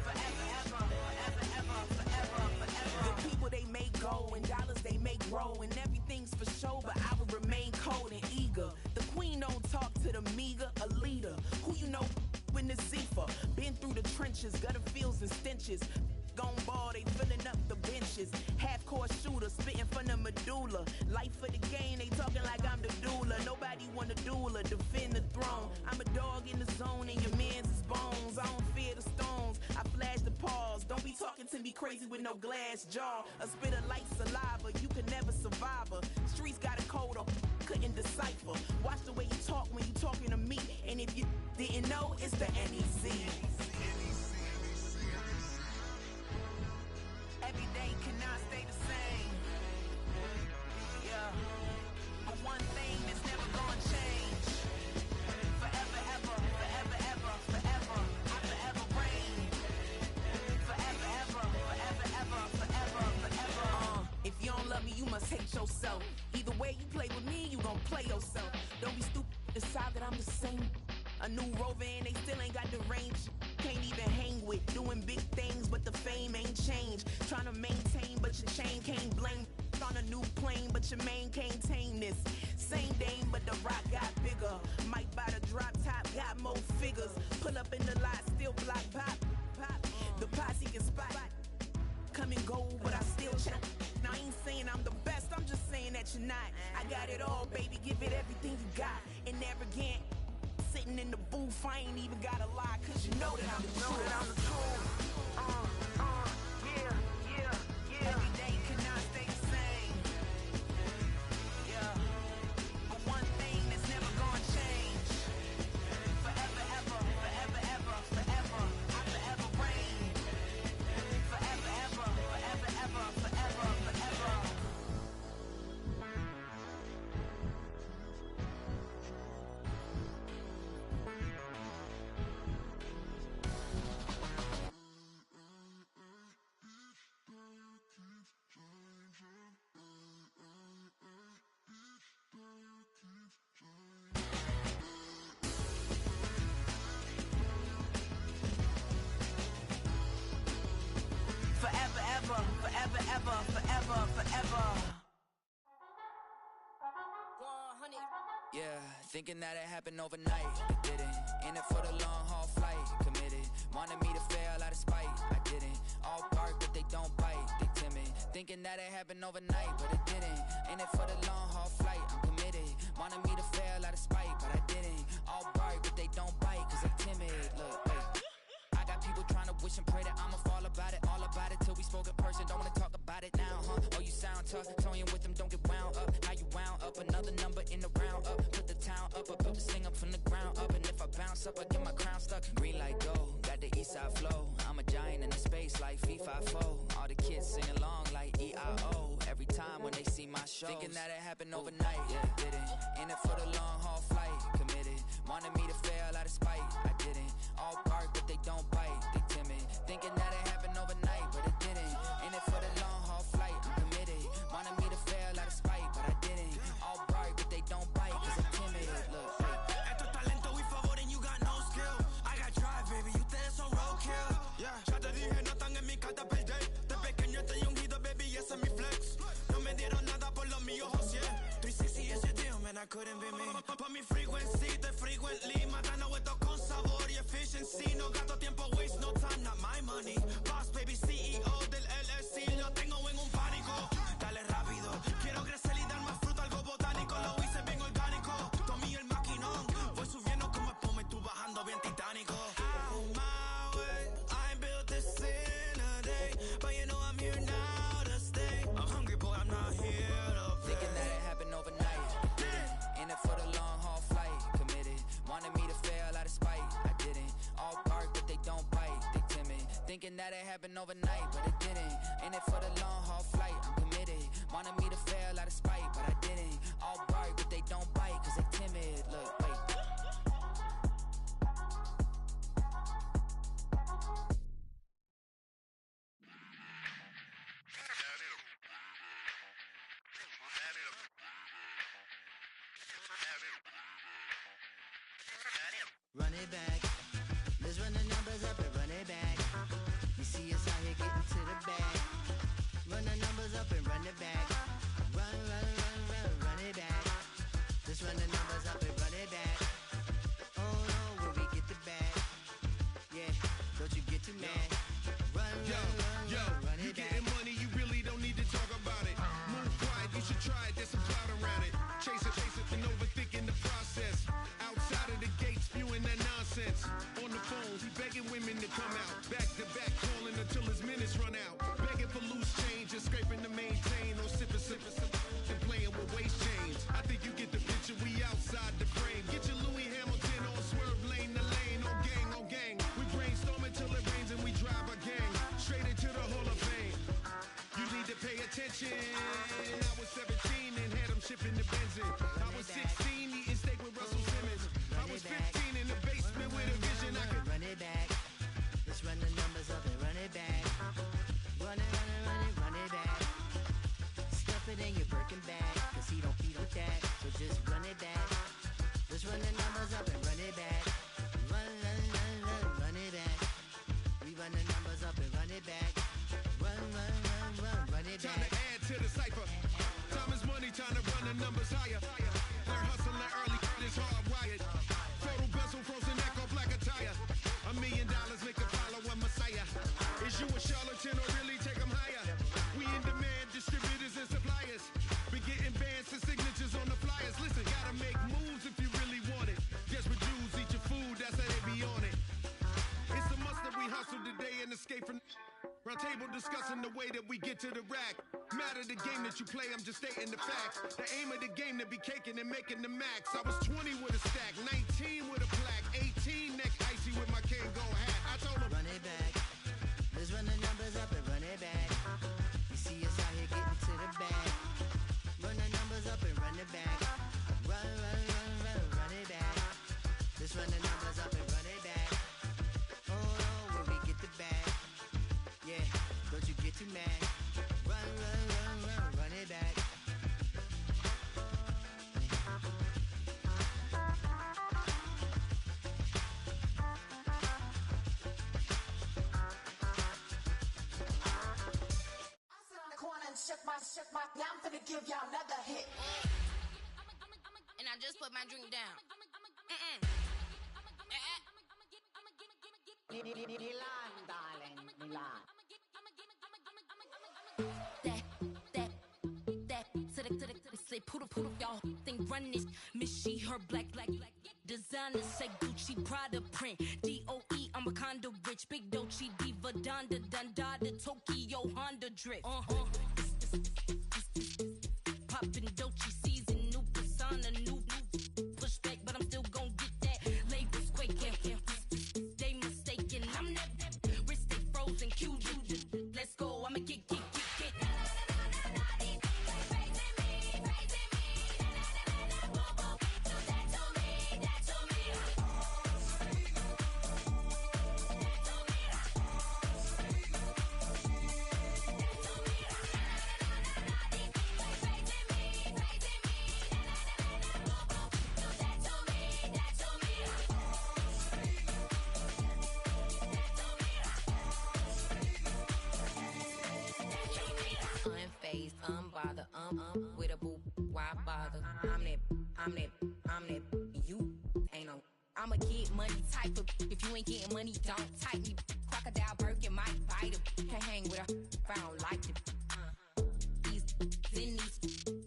Forever, ever, forever, ever, forever, forever. The people they make go and dollars they make grow. And everything's for show, but I will remain cold and eager. The queen don't talk to the meager, a leader. Who you know in the Zephyr? Been through the trenches, gutter fields and stenches. Gone ball, they filling up the benches. Half-court shooter, spitting from the medulla. Life for the game, they talking like I'm the doula. Nobody want a doula, defend the throne. I'm a dog in the zone and your man's is bones. I don't fear the stones, I flash the paws. Don't be talking to me crazy with no glass jaw. A spit of light saliva, you can never survive her. Streets got a code up, couldn't decipher. Watch the way you talk when you talking to me. And if you didn't know, it's the NEC. Every day cannot stay the same. Yeah. But one thing that's never gonna change. Forever, ever, forever, ever, forever. I forever reign. Forever, ever, forever, ever, forever, forever. If you don't love me, you must hate yourself. Either way you play with me, you gon' play yourself. Don't be stupid, decide that I'm the same. A new Rover and they still ain't got the range. Can't even hang with, doing big things, but the fame ain't changed. Trying to maintain, but your chain can't blame. On a new plane, but your main can't tame this. Same dame, but the rock got bigger. Might buy the drop top, got more figures. Pull up in the lot, still block pop. The posse can spot. Come and go, but I still check. Now I ain't saying I'm the best, I'm just saying that you're not. I got it all, baby, give it everything you got. And arrogant. Sitting in the booth, I ain't even gotta lie, cause you know that I'm the truth. Yeah. Every day cannot stay the same. Yeah. But one thing that's never gonna change. Forever, ever, forever, ever, forever. I forever reign. Forever, ever, forever, ever, forever, forever. Forever, ever, forever, ever, forever, forever. Yeah, thinking that it happened overnight, it didn't. In it for the long haul flight, committed. Wanted me to fail out of spite, I didn't. All bark but they don't bite, they timid. Thinking that it happened overnight, but it didn't. In it for the long haul flight, I'm committed. Wanted me to fail out of spite, but I didn't. All bark but they don't bite, cause I'm timid. Look, hey. I got people trying to wish and pray that I'ma fall about it. All about it till we spoke in person, don't wanna talk about it now, huh? Oh, you sound tough, toying with them, don't get wound up. How you wound up, another number in the round up. Put the town up, I built this thing up from the ground up. And if I bounce up, I get my crown stuck. Green light go, got the east side flow. I'm a giant in the space like FIFA 4. All the kids sing along like EIO. Every time when they see my show, thinking that it happened overnight, yeah, it didn't. In it for the long haul flight, committed. Wanted me to fail out of spite, I didn't. All bark but they don't bite, they timid. Thinking that it happened overnight, but it didn't. In it for the long haul flight, I'm committed. Wanted me I couldn't be me. Pa' mi frequency, te frequently matando esto con sabor y efficiency. No gasto tiempo, waste no time, not my money. Boss baby, CEO del LLC, lo tengo en un pánico. Dale rápido, quiero crecer y dar más fruto, algo botánico. Lo hice bien orgánico, tomé el maquinón. Voy subiendo como espuma y tú bajando bien titánico. Out my way, I ain't built this in a day, but you know I'm here now to stay. I'm hungry, boy, I'm not here to play. Thinking that it happened overnight, didn't. In it for the long haul flight, committed. Wanted me to fail out of spite, I didn't. All bark, but they don't bite, they timid. Thinking that it happened overnight, but it didn't. In it for the long haul flight, I'm committed. Wanted me to fail out of spite, but I didn't. All bark, but they don't bite, cause they timid. Look, wait. Run it back. Let's run the numbers up and run it back. You see us out here getting to the bag. Run the numbers up and run it back. Run, run, run, run, run it back. Let's run the numbers up and run it back. Oh no, when we get the bag. Yeah, don't you get too mad. Run, run, run, run, run You it back. getting money, you really don't need to talk about it. Move quiet, you should try it, there's some clout around it. Chase it, and overthinking the process. Outside of the gates, spewing that nonsense. On the phone, he begging women to come out. Back to back, calling until his minutes run out. Begging for loose change and scraping to maintain. Or sipping, and playing with waist chains. I think you get the picture, we outside the frame. Get your Louis Hamilton on swerve lane to lane. On gang. We brainstorm until it rains and we drive a gang. Straight into the Hall of Fame. You need to pay attention. I was 17 and had them shipping the Benzin. I was 16 eating steak with Russell Simmons. I was 15 in the basement with a vision. I could run it back. Let's run the numbers up and run it back. Run it, run it, run it, run it back. Stuff it in your Birkin bag, cause he don't that. So just run it back. Let's run the numbers up and run it back. Run, run, run, run, run it back. We run the numbers up and run it back. Run, run, run, run, run it back. time to add to the cipher. Time is money, time to run the numbers higher. Learn hustling early, this hardwired. Photo bezel, frozen neck or black attire. $1 million make a follow a messiah. Is you a charlatan or really take them higher? We in demand, distributors and suppliers. Be getting bands and signatures on the flyers. Listen, gotta make moves if you really want it. Desperate Jews eat your food, that's how they be on it. It's a must that we hustle today and escape from round table discussing the way that we get to the rack. Matter the game that you play, I'm just stating the facts. The aim of the game to be caking and making the max. I was 20 with a stack, 19 with a plaque, 18 neck icy with my Kango hat. I told him run it back. Let's run the numbers up and run it back. You see us out here getting to the bag. Run the numbers up and run it back. Run, run, run, run, run it back. Let's run the numbers up and run it back. Oh no, when we get the bag. Yeah, don't you get too mad. Run, run, run, run, run it back. Shook my, now I'm finna give y'all another hit. And I just put my drink down. Milan, darling, Milan. That, say poodle, y'all think run this. Miss she, her black, designer, say Gucci, Prada print. DOE, I'm a condo rich, big Dolce, Diva, Donda, Dundada, Tokyo, Honda drip. Poppin' Dolce season, new persona, new pushback, but I'm still gon' get that. Labels quaking, they mistaken. I'm that wrist stay frozen, Q. Let's go, I'ma get. Unfazed, unbothered, with a boo, why bother? I'm money don't tight me. Crocodile Birkin might bite him. Can't hang with a if I don't like them. These in these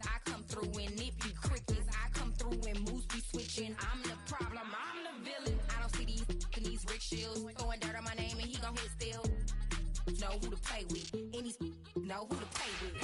I come through and it be crickets. I come through and moves be switching. I'm the problem, I'm the villain. I don't see these rickshaws throwing dirt on my name and he gon' hit still. Know who to play with. And these know who to play with.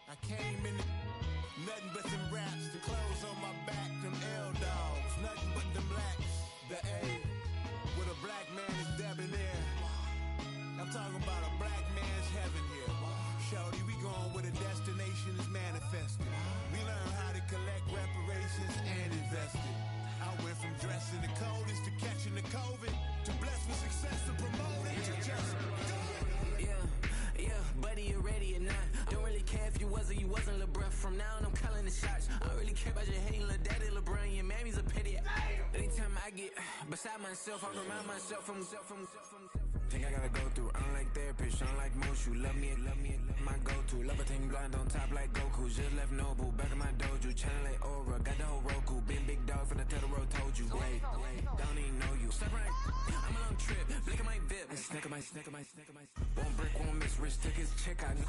I came in nothing but them raps, the clothes on my back, them L-dogs, nothing but them blacks. The A, with a black man is debonair. I'm talking about a black man's heaven here. Shorty, we going where the destination is manifested. We learn how to collect reparations and invest it. I went from dressing the coldest to catching the COVID, to blessed with success to promote it, to just do it. Yeah, buddy, you ready or not? Don't really care if you was or you wasn't LeBron. From now on, I'm calling the shots. I don't really care about your hating little daddy LeBron. Your mammy's a pity. Anytime I get beside myself, I remind myself from Think I gotta go through. I don't like therapists, I don't like most. You love me, my go-to. Love a thing blind on top like Goku. Just left Noble, back in my dojo. Channel like Aura, got the whole Roku. Been big dog from the Tether Road, told you. Wait, don't even know you. Step right, I'm a long trip. Blick at my VIP. Snack of my. One brick, one miss. Rich took his check, I know.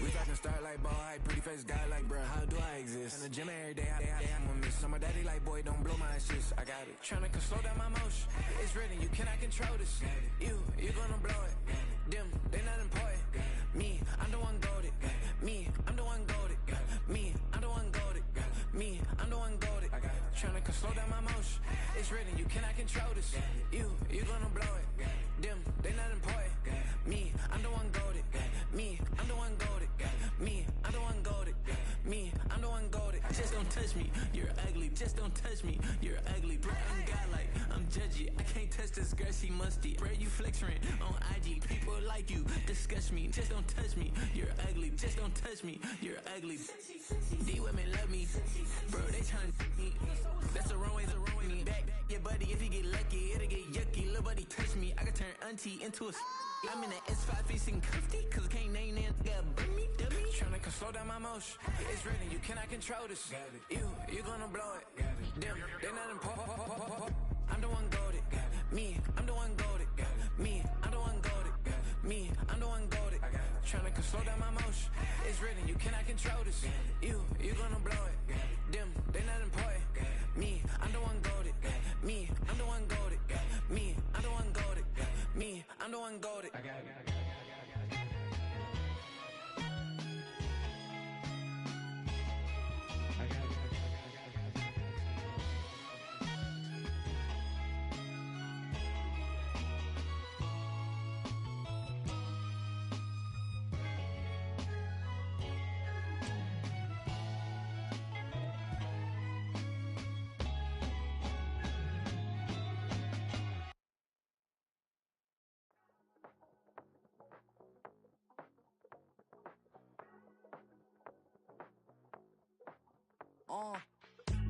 We talking Starlight, ball height, pretty face guy like, bruh, how do I exist? In the gym every day, I'm a miss. So my daddy like, boy, don't blow my assist. I got it. Tryna slow down my motion. It's written, you cannot control this. You gonna blow it. Them, they not important. Me, I'm the one goaded. Me, I'm the one goaded. Me, I'm the one goaded. Me, I'm the one goaded. Tryna slow down my motion. It's written, you cannot control this. You gonna blow it. Them, they not important. Me, I'm the one goaded. Me, I'm the one goaded. Me, I'm the one goaded. Me, I'm the one goaded. Just don't touch me, you're ugly. Just don't touch me, you're ugly. Bro, I'm godlike, I'm judgy. I can't touch this girl, she musty. Bro, you flexing on IG. People like you disgust me. Just don't touch me, you're ugly. Just don't touch me, you're ugly. These women love me, bro. They tryna me. That's the wrong way. Back your buddy, if he get lucky, it'll get yucky. Little buddy touch me, I can turn auntie into a. I'm in the S5 facing comfy, cause I can't name that nigga dummy. Tryna slow down my motion. It's written, you cannot control this. You gonna blow it. Them, they not important. I'm the one goaded. Me, I'm the one goaded. Me, I'm the one goaded. Me, I'm the one goaded. Tryna slow down my motion. It's written, you cannot control this. You gonna blow it. Them, they not important. Me, I'm the one goaded. Me, I'm the one goaded. Me, I'm the one goaded. Me, I'm the one goaded.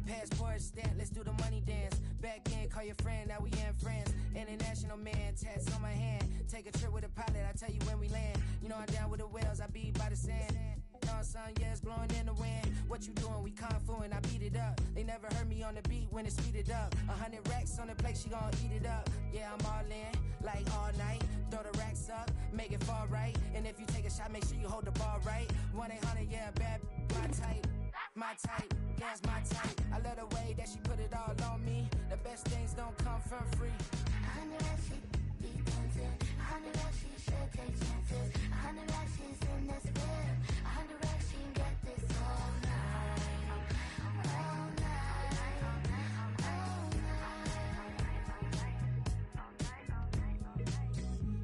Passport stamp, let's do the money dance. Back in, call your friend, now we in France. International man, tats on my hand. Take a trip with a pilot, I tell you when we land. You know I'm down with the whales, I be by the sand. Sun, yeah, it's blowing in the wind. What you doing? We kung fu and I beat it up. They never heard me on the beat when it's speeded up. 100 racks on the plate, she gon' eat it up. Yeah, I'm all in, like all night. Throw the racks up, make it fall right. And if you take a shot, make sure you hold the ball right. 1-800, yeah, bad, my type. My type, yeah, it's my type. I love the way that she put it all on me. The best things don't come for free. 100 racks, she be dancing. 100 racks, she should take chances. 100 racks, she's in this bed. 100 racks, she can get this all night. All night. All night.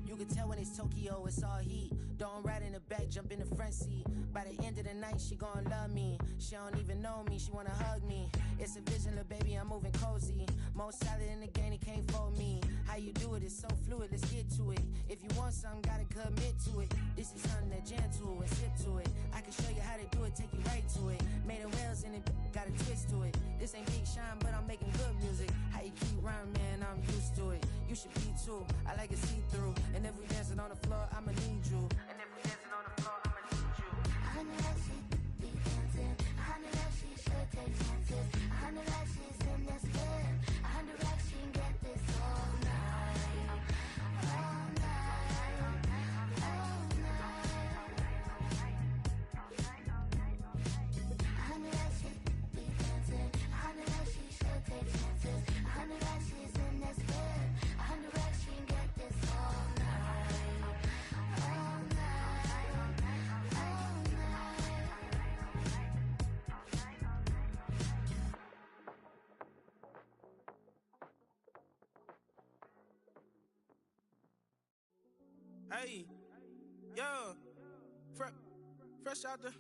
You can tell when it's Tokyo, it's all heat. Don't ride in the back, jump in the front seat. By the end of the night, she gon' love me. She don't even know me, she wanna hug me. It's a vision, little baby, I'm moving cozy. Most solid in the game, it can't fold me. How you do it, it's so fluid, let's get to it. If you want something, gotta commit to it. This is something that jam to and sip to it. I can show you how to do it, take you right to it. Made of whales in it, got a twist to it. This ain't Big Sean, but I'm making good music. How you keep rhyming, man, I'm used to it. You should be too, I like it see-through. And if we dancing on the floor, I'ma need you. And if we dancing on the floor, I'ma need you. 100 racks, she be dancing. 100 racks, she should take chances. 100 racks, she's in this bed. 100 racks, she can get this all night. All night. All night. 100 racks, she be dancing. 100 racks, she should take chances. 100 racks, she's in this bed. 100 racks, she can get this all night. All night. All night. Hey, yo, fresh out the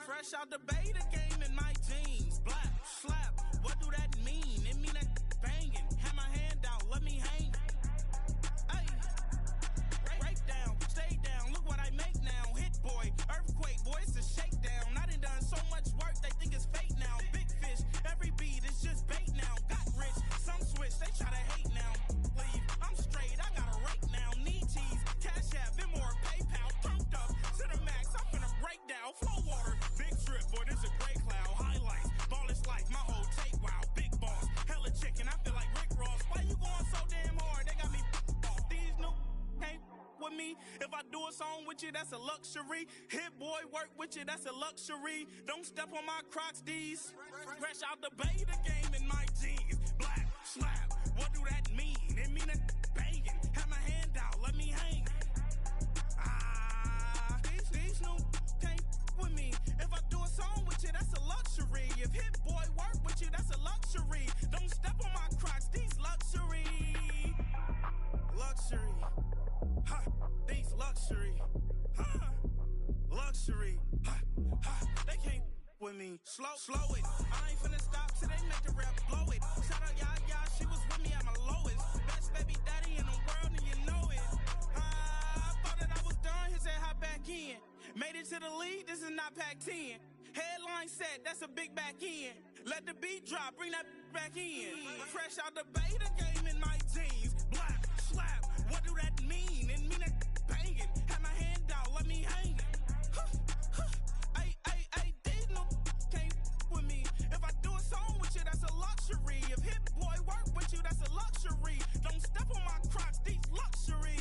fresh out the beta game in my jeans. Black slap, what do that mean? It mean that banging. Have my hand out, let me hang. Hey, break down, stay down. Look what I make now. Hit boy, earthquake, boy, it's a shakedown. I done done so much work, they think it's fake now. Big fish, every beat is just bait now. Got rich, some switch, they try to hate now. Leave, I'm straight, I got a rate now. Need cheese, cash app, Venmo, PayPal. Pumped up to the max, I'm finna break down. Flow water, big trip, boy, this a gray cloud. Highlights, ball is like my whole tape, wow. Big boss, hella chicken, I feel like Rick Ross. Why you going so damn hard? They got me off. These new can't with me. If I do a song with you, that's a luxury. Hit boy, work with you, that's a luxury. Don't step on my Crocs, these. Fresh out the beta game in my jeans. Black slap, what do that mean? It mean that banging. Have my hand out, let me hang. These new can't with me. If I do a song with you, that's a luxury. If Hit Boy work with you, that's a luxury. Don't step on my Crocs, these luxury. Luxury. Ha, these luxury. Ha, luxury. Ha, ha, they can't with me. Slow it. I ain't finna stop till they make the rap blow it. Shout out Yaya, she was with me at my lowest. Best baby daddy in the world and you know it. I thought that I was done, he said hop back in. Made it to the lead, this is not Pac-10. Headline set, that's a big back end. Let the beat drop, bring that back in. Fresh out the beta game in my jeans. Black slap, what do that mean? It mean that banging. Have my hand out, let me hang it. Ay, these no can't with me. If I do a song with you, that's a luxury. If Hit Boy work with you, that's a luxury. Don't step on my Crocs, these luxury.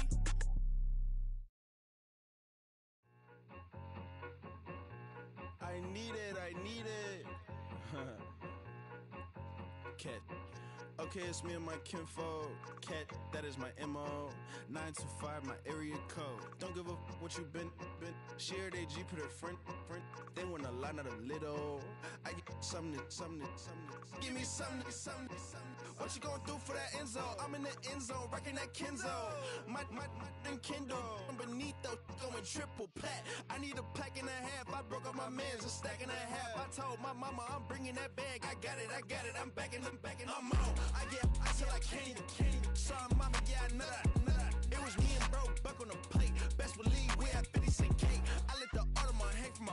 I need it. Cat. Okay, it's me and my kinfolk. Cat, that is my MO. 925, my area code. Don't give a what you been. Shared AG, put her friend. They want a lot, not a little. I get something. Give me something. What you going through for that end zone? I'm in the end zone, rocking that Kenzo. My Kindle. I'm beneath though, going triple plat. I need a pack and a half. I broke up my mans, a stack and a half. I told my mama I'm bringing that bag. I got it. I'm backing, I'm on. I get ice till I candy. Sorry, mama, yeah, I know that. It was me and bro, buck on the plate. Best believe we had 50 cent cake. I let the Audemars hang from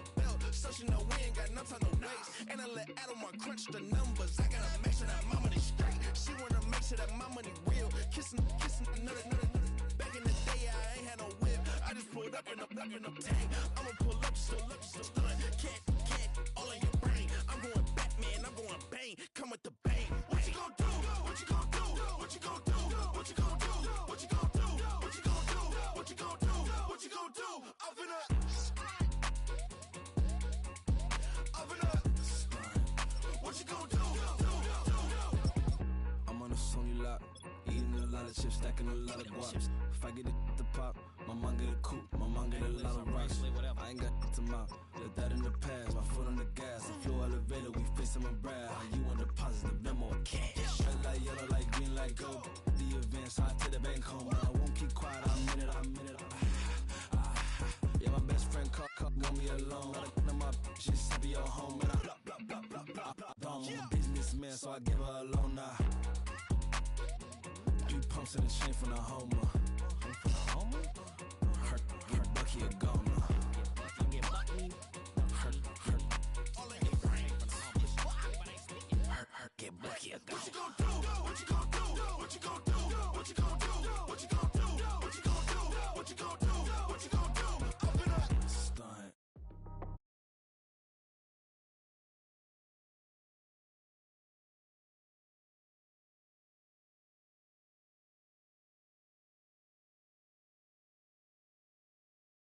crunch the numbers. I gotta make sure that my money straight. She wanna make sure that my money real. Kissing another. Back in the day, I ain't had no whip. I just pulled up in a tank. I'ma pull up just to stun. Can't, all in your brain. I'm going Batman, I'm going bang. Come with the bang. What you gon' do? What you gon' do? What you gon' do? What you gon' do? What you gon' do? What you gon' do? What you gon' do? What you gon' do? Up in a what you gon' do? I'm on a Sony lot, eating a lot of chips, stacking a lot of guap. If I get it the pop, my mom get a coupe, my mom get a lot of rocks. I ain't got to mouth, let that in the past. My foot on the gas, the floor elevator, we facing my brad. How you on the positive, them more cash. Red light, yellow light, green light, go. The events, I take the bank home. I won't keep quiet, I'm in it. Yeah, my best friend want me alone. My just be your home, and I I'm a businessman, so I give her a loan now. 3 pumps in the chain from the Homer. Her Bucky a goner. Her get Bucky a goner. What you gon' do? What you gon' do? What you gon'